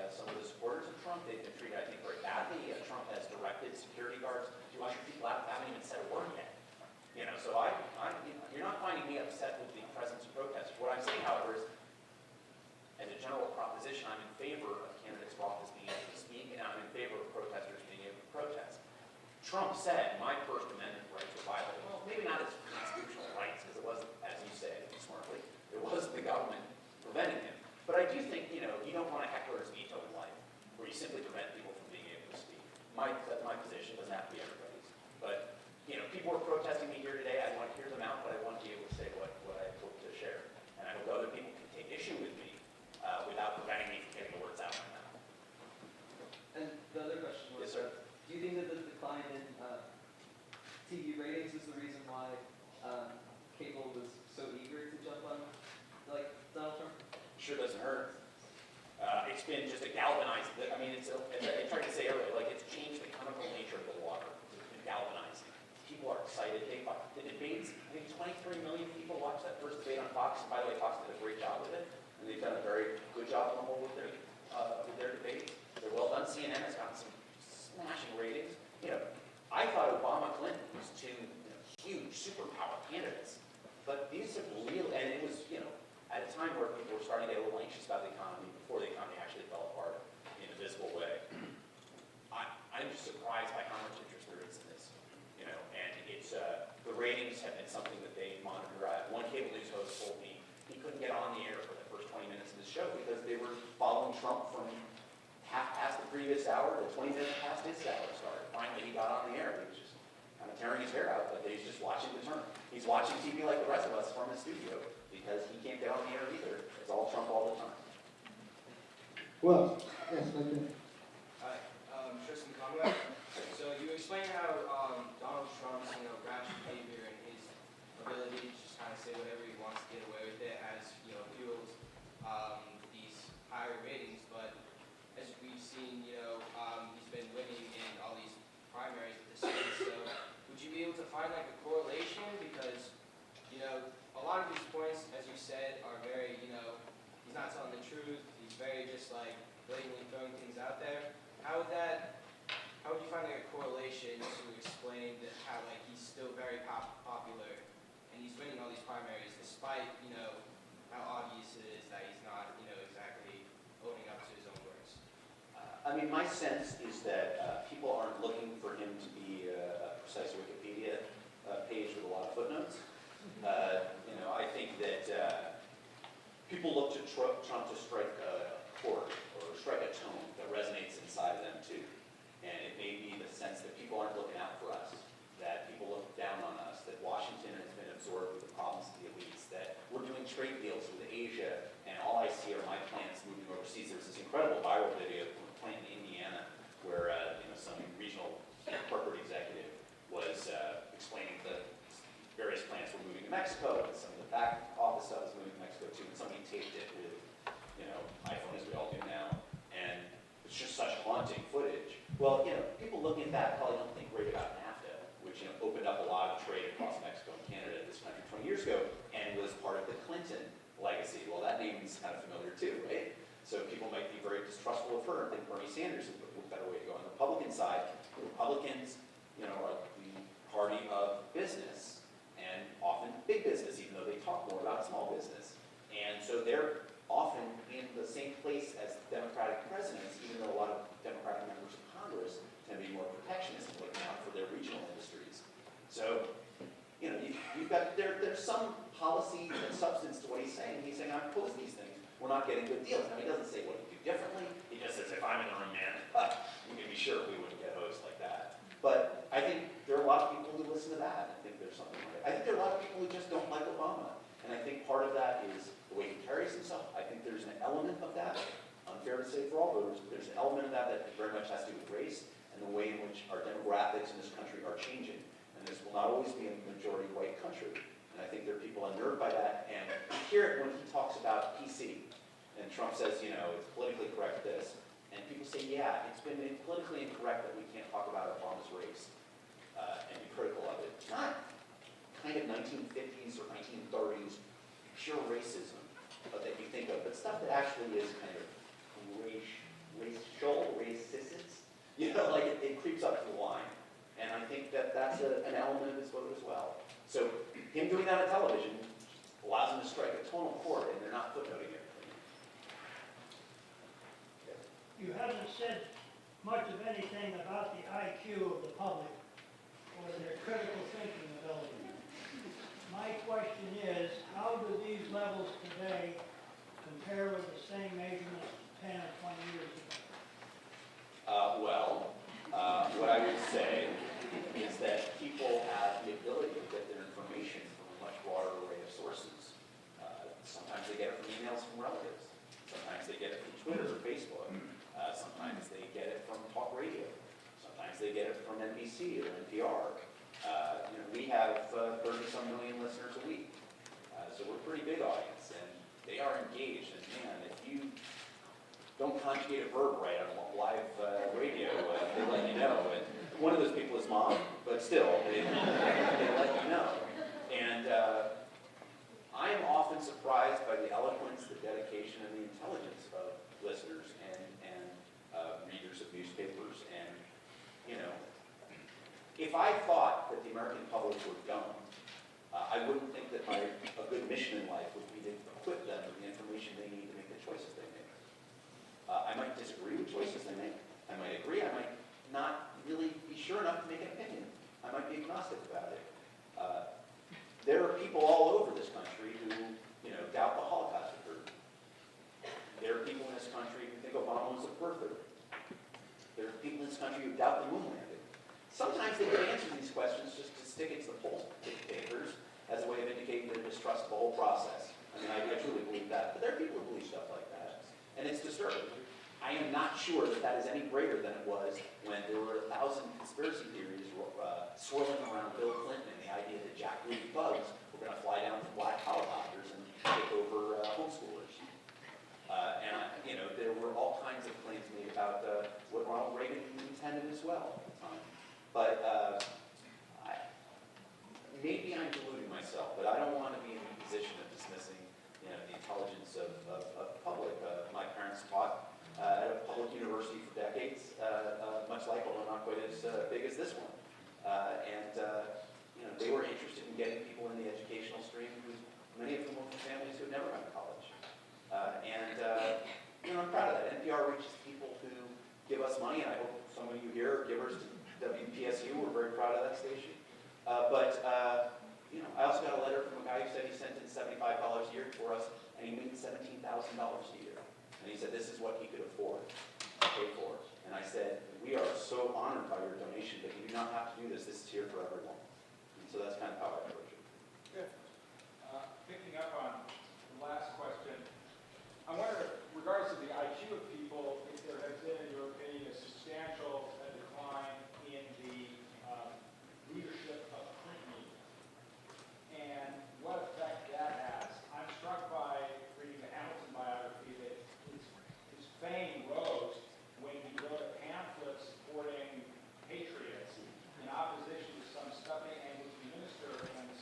some of the supporters of Trump. They've been treated, I think, very badly. Trump has directed security guards to usher people out, haven't even said a word yet. So you're not finding me upset with the presence of protesters. What I'm saying, however, is, as a general proposition, I'm in favor of candidates for office being able to speak, and I'm in favor of protesters being able to protest. Trump said my First Amendment rights were violated. Well, maybe not his constitutional rights, because it wasn't, as you say smartly, it was the government preventing him. But I do think, you don't want a heckler's veto in life, where you simply prevent people from being able to speak. My position doesn't have to be everybody's. But, people are protesting me here today. I want to hear them out, but I want to be able to say what I hope to share. And I hope other people can take issue with me without preventing me from getting the words out of my mouth. And the other question was, Yes, sir. do you think that the decline in TV ratings is the reason why cable was so eager to jump on, Donald Trump? Sure doesn't hurt. It's been just a galvanized, as I tried to say earlier, it's changed the chemical nature of the water. It's been galvanizing. People are excited. The debates, I think 23 million people watched that first debate on Fox. And by the way, Fox did a great job with it. And they've done a very good job on the whole with their debates. They're well done. CNN has gotten some smashing ratings. I thought Obama, Clinton was two huge superpower candidates. But these are real, and it was, at a time where people were starting to get a little anxious about the economy before the economy actually fell apart in a visible way. I'm just surprised by how much interest there is in this, and it's, the ratings have been something that they monitor. One cable news host told me he couldn't get on the air for the first 20 minutes of the show because they were following Trump from half past the previous hour to 20 minutes past his hour started. Finally, he got on the air. He was just kind of tearing his hair out, but he's just watching the turn. He's watching TV like the rest of us from the studio because he can't get on the air either. It's all Trump all the time. Well, yes, I can. Hi, Tristan Conway. So you explained how Donald Trump's rash behavior and his ability to just kind of say whatever he wants to get away with it has fueled these higher ratings. But as we've seen, he's been winning in all these primaries at the state. So would you be able to find a correlation? Because a lot of these points, as you said, are very he's not telling the truth. He's very just blatantly throwing things out there. How would you find a correlation to explain how he's still very popular and he's winning all these primaries despite how obvious it is that he's not exactly owning up to his own words? My sense is that people aren't looking for him to be a precise Wikipedia page with a lot of footnotes. I think that people look to Trump to strike a chord or strike a tone that resonates inside of them too. And it may be the sense that people aren't looking out for us, that people look down on us, that Washington has been absorbed with the problems of the elites, that we're doing trade deals with Asia, and all I see are my plants moving overseas. There's this incredible viral video from a plant in Indiana where some regional corporate executive was explaining the various plants were moving to Mexico, and some of the back office stuff was moving to Mexico too, and somebody taped it with, iPhone as we all do now, and it's just such haunting footage. Well, people looking at that probably don't think great about NAFTA, which opened up a lot of trade across Mexico and Canada, this country 20 years ago, and was part of the Clinton legacy. Well, that name is kind of familiar too, right? So people might be very distrustful of her and think Bernie Sanders is a better way to go. On the Republican side, the Republicans, are the party of business, and often big business, even though they talk more about small business. And so they're often in the same place as Democratic presidents, even though a lot of Democratic members of Congress tend to be more protectionist and looking out for their regional industries. So, you've got, there's some policy and substance to what he's saying. He's saying, I oppose these things. We're not getting good deals. Now, he doesn't say what he'd do differently. He just says, if I'm in the room, man, you can be sure we wouldn't get hosed like that. But I think there are a lot of people who listen to that. I think there's something like it. I think there are a lot of people who just don't like Obama. And I think part of that is the way he carries himself. I think there's an element of that, unfair to say for all voters, but there's an element of that that very much has to do with race and the way in which our demographics in this country are changing. And this will not always be a majority white country. And I think there are people unnerved by that. And you hear it when he talks about PC. And Trump says, it's politically correct this. And people say, yeah, it's been politically incorrect that we can't talk about Obama's race and be critical of it. It's not kind of 1950s or 1930s pure racism that you think of, but stuff that actually is kind of racial, racist. It creeps up to the line. And I think that that's an element of his vote as well. So him doing that on television allows him to strike a tonal chord, and they're not footnoting everything. You haven't said much of anything about the IQ of the public or their critical thinking ability. My question is, how do these levels today compare with the same measurements 10 or 20 years ago? What I would say is that people have the ability to get their information from a much broader array of sources. Sometimes they get it from emails from relatives. Sometimes they get it from Twitter or Facebook. Sometimes they get it from talk radio. Sometimes they get it from NBC or NPR. We have 30-some million listeners a week. So we're a pretty big audience, and they are engaged. And man, if you don't conjugate a verb right on live radio, they let you know. And one of those people is mom, but still, they let you know. And I am often surprised by the eloquence, the dedication, and the intelligence of listeners and readers of newspapers. And, if I thought that the American public were dumb, I wouldn't think that a good mission in life would be to equip them with the information they need to make the choices they make. I might disagree with choices they make. I might agree. I might not really be sure enough to make an opinion. I might be agnostic about it. There are people all over this country who, doubt the Holocaust occurred. There are people in this country who think Obama was a birther. There are people in this country who doubt the moon landing. Sometimes they get answers to these questions just to stick it to the poll papers as a way of indicating their distrust of the whole process. I truly believe that. But there are people who believe stuff like that. And it's disturbing. I am not sure that that is any greater than it was when there were 1,000 conspiracy theories swirling around Bill Clinton and the idea that Jack Ruby bugs were going to fly down from black helicopters and take over homeschoolers. There were all kinds of claims made about what Ronald Reagan intended as well at the time. But maybe I'm deluding myself, but I don't want to be in the position of dismissing, the intelligence of the public. My parents taught at a public university for decades, much like, although not quite as big as this one. They were interested in getting people in the educational stream, many of them were from families who had never gone to college. I'm proud of that. NPR reaches people who give us money, and I hope some of you here are givers to WPSU. We're very proud of that station. I also got a letter from a guy who said he sent in $75 a year for us, and he made $17,000 a year. And he said this is what he could afford to pay for. And I said, we are so honored by your donation, but you do not have to do this. This is here for everyone. And so that's kind of how I approach it. Good. Picking up on the last question, I wonder, regardless of the IQ of people, if there has been, in your opinion, a substantial decline in the leadership of print media, and what effect that has. I'm struck by reading the Hamilton biography that his fame rose when he wrote a pamphlet supporting patriots in opposition to some stuffing Anglican minister and the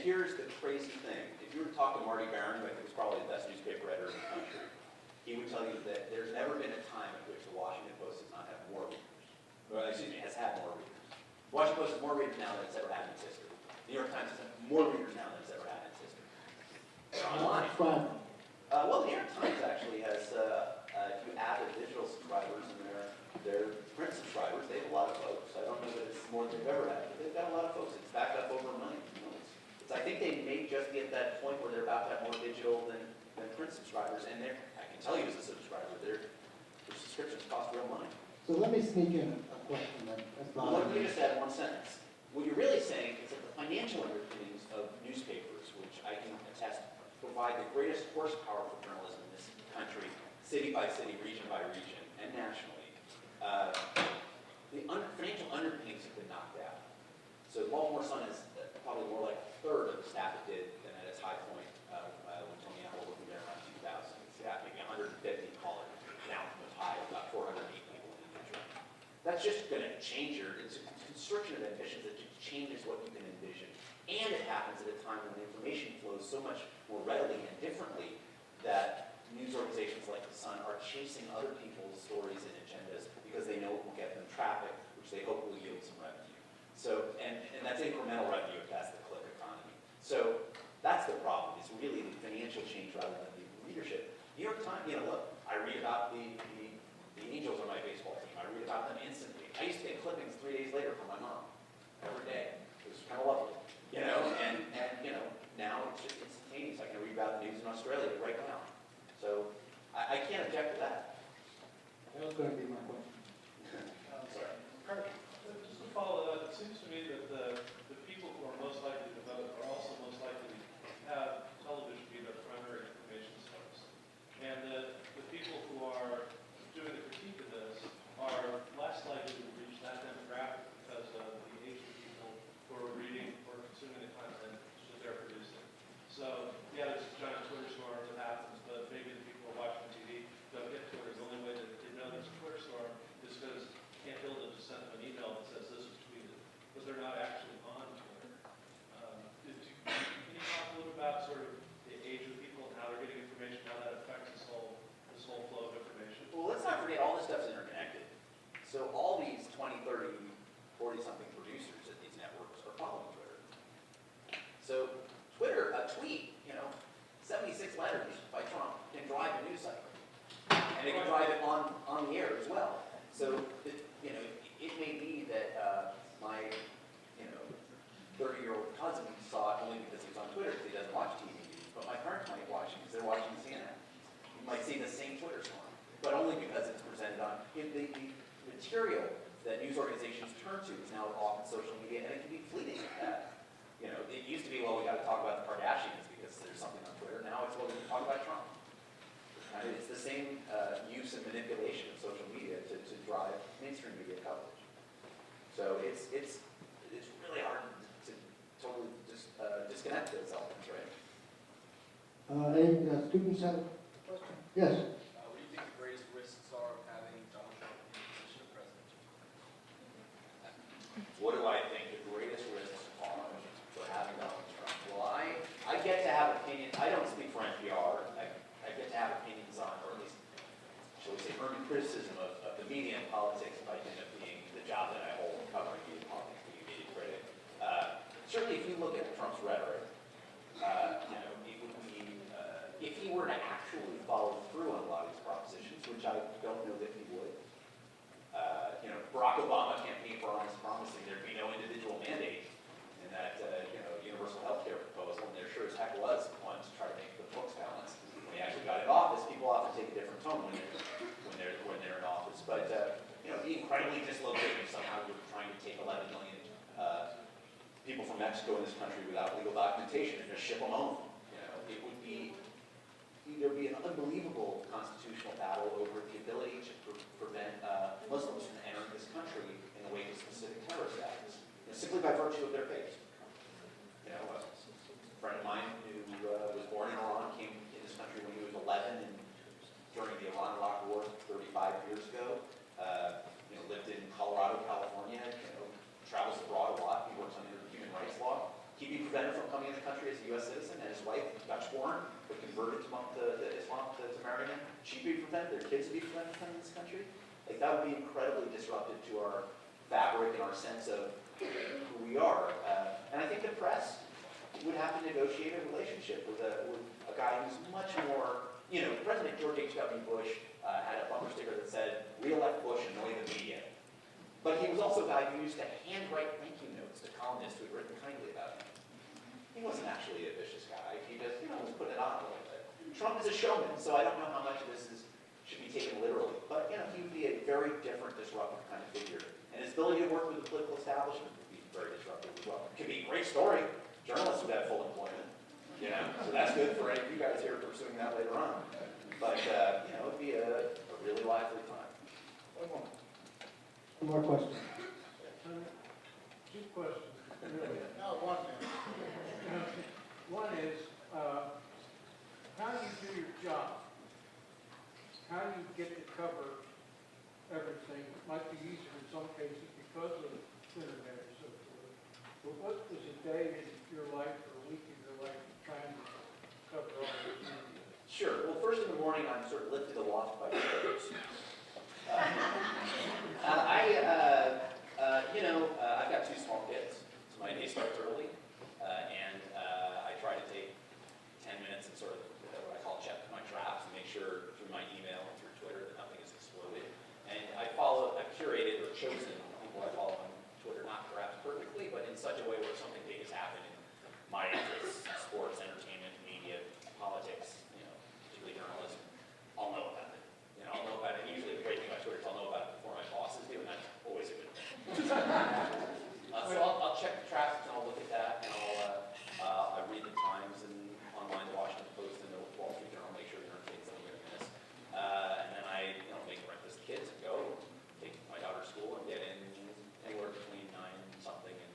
here's the crazy thing. If you were to talk to Marty Barron, who I think is probably the best newspaper editor in the country, he would tell you that there's never been a time at which the Washington Post has not had more readers. Well, excuse me, has had more readers. The Washington Post has more readers now than it's ever had in its history. The New York Times has more readers now than it's ever had in its history. They're online. Fine. Well, the New York Times actually has, if you add the digital subscribers and their print subscribers, they have a lot of folks. I don't know that it's more than they've ever had, but they've got a lot of folks. It's backed up over 1 million. You know, I think they may just be at that point where they're about to have more digital than print subscribers, and I can tell you as a subscriber, their subscriptions cost real money. So let me sneak in a question then. That's Well, not- let me just add one sentence. What you're really saying is that the financial underpinnings of newspapers, which I can attest provide the greatest horsepower for journalism in this country, city by city, region by region, and nationally, the financial underpinnings have been knocked out. So the Baltimore Sun is probably more like a third of the staff it did than at its high point when Tony Apple was there around 2000. It's got maybe 150 call it down from the high of about 408 people individually. That's just going to change it's a constriction of ambitions that just changes what you can envision. And it happens at a time when the information flows so much more readily and differently that news organizations like The Sun are chasing other people's stories and agendas because they know it will get them traffic, which they hope will yield some revenue. So, and that's incremental revenue if that's the click economy. So that's the problem, is really the financial change rather than the readership. New York Times, look, I read about the Angels on my baseball team. I read about them instantly. I used to get clippings 3 days later from my mom every day. It was kind of lovely, and now it's just instantaneous. I can read about the news in Australia right now. So I can't object to that. That was going to be my question. Sorry. Kurt, just to follow that, it seems to me that the people who are most likely to vote are also most likely to have television be their primary information source. And the people who are doing the critique of this are less likely to reach that demographic because of the age of people who are reading or consuming the content that they're producing. So, yeah, there's a giant Twitter storm that happens, but maybe the people who are watching TV don't get Twitter. The only way that they know there's a Twitter storm is because Camp Hilda just sent them an email that says this was tweeted, but they're not actually on Twitter. Can you talk a little about sort of the age of people and how they're getting information, how that affects this whole flow of information? Well, let's not forget all this stuff's interconnected. So all these 20, 30, 40-something producers at these networks are following Twitter. So Twitter, a tweet, 76 letters by Trump can drive a news cycle. And it can drive it on the air as well. So, it may be that my, 30-year-old cousin saw it only because he was on Twitter because he doesn't watch TV news, but my parents might watch it because they're watching CNN. You might see the same Twitter storm, but only because it's presented on the material that news organizations turn to is now often social media, and it can be fleeting at that. It used to be, well, we got to talk about the Kardashians because there's something on Twitter. Now it's, well, we can talk about Trump. It's the same use and manipulation of social media to drive mainstream media coverage. So it's really hard to totally disconnect those elements, right? Any students have a question? Yes. What do you think the greatest risks are of having Donald Trump in the position of president? What do I think the greatest risks are for having Donald Trump? Well, I get to have opinions. I don't speak for NPR. I get to have opinions on, or at least, shall we say, earn criticism of the media and politics by end up being the job that I hold, covering media politics, being a media critic. Certainly, if you look at Trump's rhetoric, it would be, if he were to actually follow through on a lot of these propositions, which I don't know that he would. Barack Obama campaigned for honest promising there'd be no individual mandate in that, universal health care proposal, and there sure as heck was one to try to make the books balance. When he actually got in office, people often take a different tone when they're in office. But be incredibly dislocated if somehow you're trying to take 11 million people from Mexico in this country without legal documentation and just ship them home. It would be there'd be an unbelievable constitutional battle over the ability to prevent Muslims from entering this country in the wake of specific terrorist acts, simply by virtue of their faith. A friend of mine who was born in Iran came in this country when he was 11, and during the Iran-Iraq War 35 years ago, lived in Colorado, California, travels abroad a lot. He works under human rights law. He'd be prevented from coming in the country U.S. citizen, and his wife, Dutch-born, but converted to Islam to marry him. She'd be prevented, their kids would be prevented from in this country. Like, that would be incredibly disruptive to our fabric and our sense of who we are. And I think the press would have to negotiate a relationship with a guy who's much more, President George H.W. Bush had a bumper sticker that said, "Re-elect Bush, annoy the media." But he was also a guy who used to handwrite thank you notes to columnists who had written kindly about him. He wasn't actually a vicious guy. He just, was putting it on a little bit. Trump is a showman, so I don't know how much of this should be taken literally. But, he would be a very different, disruptive kind of figure. And his ability to work with the political establishment would be very disruptive as well. It could be a great story. Journalists would have full employment. So that's good for any of you guys here pursuing that later on. But, it would be a really lively time. One more. One more question. Two questions. No, one minute. One is, how do you do your job? How do you get to cover everything? It might be easier in some cases because of the internet and so forth. But what is a day in your life or a week in your life trying to cover all this media? Sure. Well, first in the morning, I'm sort of lifted aloft by prayers. I've got two small kids, so my day starts early, and I try to take 10 minutes and sort of what I call check my traps and make sure through my email and through Twitter that nothing has exploded. And I've curated or chosen people I follow on Twitter, not perhaps perfectly, but in such a way where something big has happened in my interests, sports, entertainment, media, politics, particularly journalism, I'll know about it. I'll know about it. Usually the great thing about Twitter is I'll know about it before my bosses do, and that's always a good thing. So I'll check the traps and I'll look at that, and I read the Times and online the Washington Post and the Wall Street Journal, make sure there aren't things that I'm going to miss. And then I make breakfast with the kids and go take my daughter to school and get in anywhere between 9-something and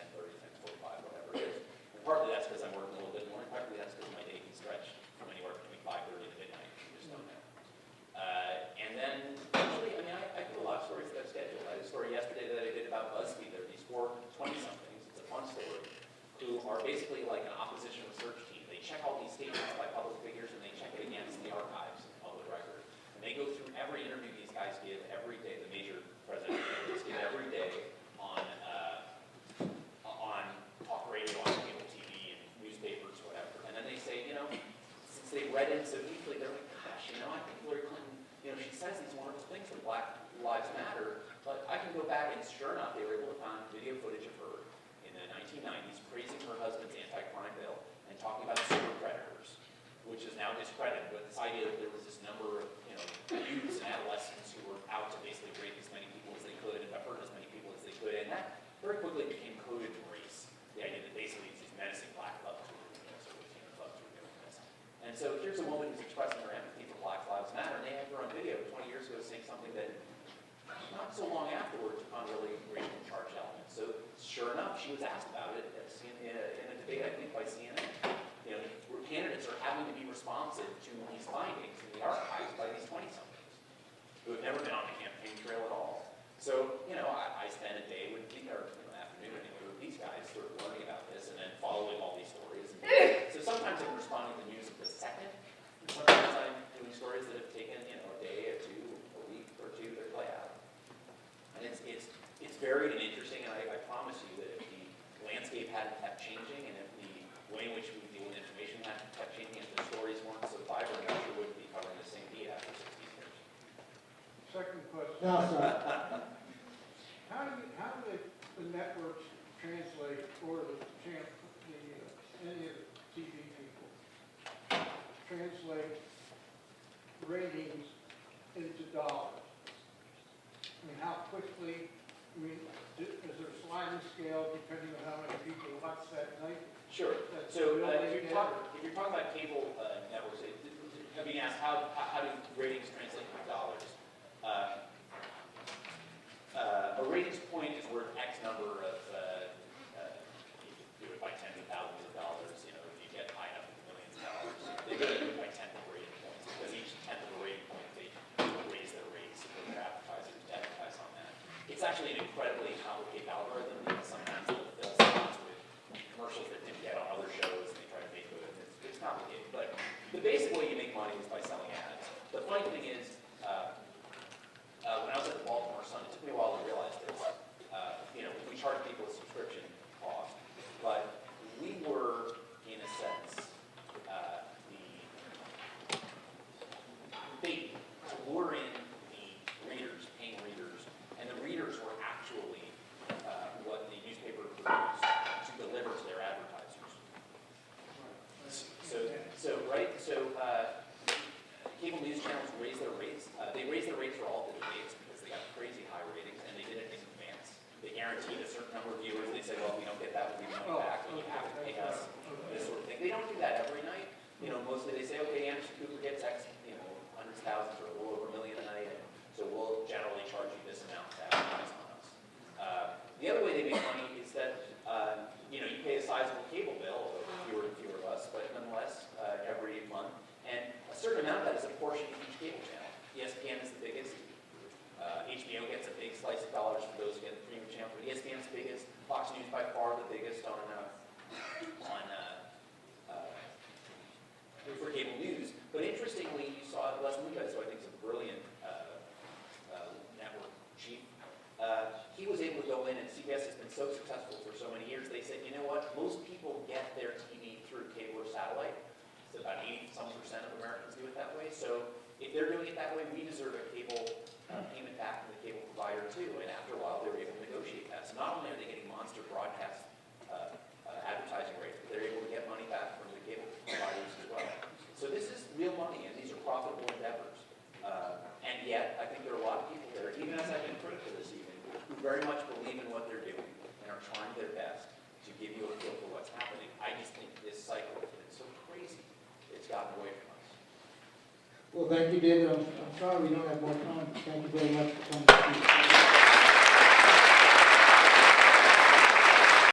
10:30, 10:45, whatever it is. And partly that's because I'm working a little bit more, and partly that's because my day can stretch from anywhere between 5:30 to midnight. You just don't know. And then usually, I do a lot of stories that I've scheduled. I did a story yesterday that I did about BuzzFeed. There are these 4 20-somethings, it's a fun story, who are basically like an opposition research team. They check all these statements by public figures and they check it against the archives and public record. And they go through every interview these guys give every day, the major presidential candidates give every day on talk radio, on cable TV, and newspapers, whatever. And then they say, since they read it so deeply, they're like, gosh, I think Hillary Clinton, she says these wonderful things that Black Lives Matter, but I can go back and sure enough, they were able to find video footage of her in the 1990s praising her husband's anti-crime bill and talking about super predators, which is now discredited with this idea that there was this number of youths and adolescents who were out to basically rape as many people as they could and hurt as many people as they could, and that very quickly became coded in race. The idea that basically these menacing black clubs were doing this or Latino clubs were doing this. And so here's a woman who's expressing her empathy for Black Lives Matter, and they have her on video 20 years ago saying something that not so long afterwards took on really racially charged elements. So sure enough, she was asked about it in a debate, I think, by CNN. Where candidates are having to be responsive to these findings in the archives by these 20-somethings who have never been on the campaign trail at all. So, I spend a day with, or afternoon anyway, with these guys sort of learning about this and then following all these stories. So sometimes I'm responding to news of the second, and sometimes I'm doing stories that have taken, a day or two, a week or two to play out. And it's varied and interesting, and I promise you that if the landscape hadn't kept changing, and if the way in which we deal with information hadn't kept changing, if the stories weren't so vibrant, I sure wouldn't be covering the same beat after 60 years. Second question. No, sorry. How do the networks translate, or any of the TV people translate ratings into dollars? How quickly, is there a sliding scale depending on how many people watch that night? Sure. So if you're talking about cable networks, I'm being asked how do ratings translate into dollars? A ratings point is worth X number of, you do it by tens of thousands of dollars, if you get high enough in the millions of dollars. They go to by tenth of rating points, because each tenth of a rating point, they raise their rates for their advertisers to advertise on that. It's actually an incredibly complicated algorithm, because sometimes they'll sponsor with commercials that didn't get on other shows. funny thing is, when I was at the Baltimore Sun, it took me a while to realize this. We charge people a subscription cost, but we were, in a sense, the bait to lure in the readers, paying readers, and the readers were actually what the newspaper produced to deliver to their advertisers. Cable news channels raised their rates. They raised their rates for all the debates because they got crazy high ratings, and they did it in advance. They guaranteed a certain number of viewers. They said, well, if we don't get that, we'll give you money back, and you have to pay us, this sort of thing. They don't do that every night. Mostly they say, okay, Anderson Cooper gets X, hundreds of thousands or a little over $1 million a night, and so we'll generally charge you this amount to advertise on us. The other way they make money is that, you pay a sizable cable bill, fewer and fewer of us, but nonetheless, every month, and a certain amount of that is a portion of each cable channel. ESPN is the biggest. HBO gets a big slice of dollars for those who get the premium channel, but ESPN is the biggest. Fox News by far the biggest for cable news. But interestingly, you saw Les Moonves, who I think is a brilliant network chief. He was able to go in, and CBS has been so successful for so many years. They said, you know what? Most people get their TV through cable or satellite. It's about 80% of Americans do it that way. So if they're doing it that way, we deserve a cable payment back from the cable provider too. And after a while, they were able to negotiate that. So not only are they getting monster broadcast advertising rates, but they're able to get money back from the cable providers as well. So this is real money, and these are profitable endeavors. And yet, I think there are a lot of people there, even as I've been critical this evening, who very much believe in what they're doing and are trying their best to give you a feel for what's happening. I just think this cycle has been so crazy, it's gotten away from us. Well, thank you, David. I'm sorry we don't have more time. Thank you very much for coming to speak.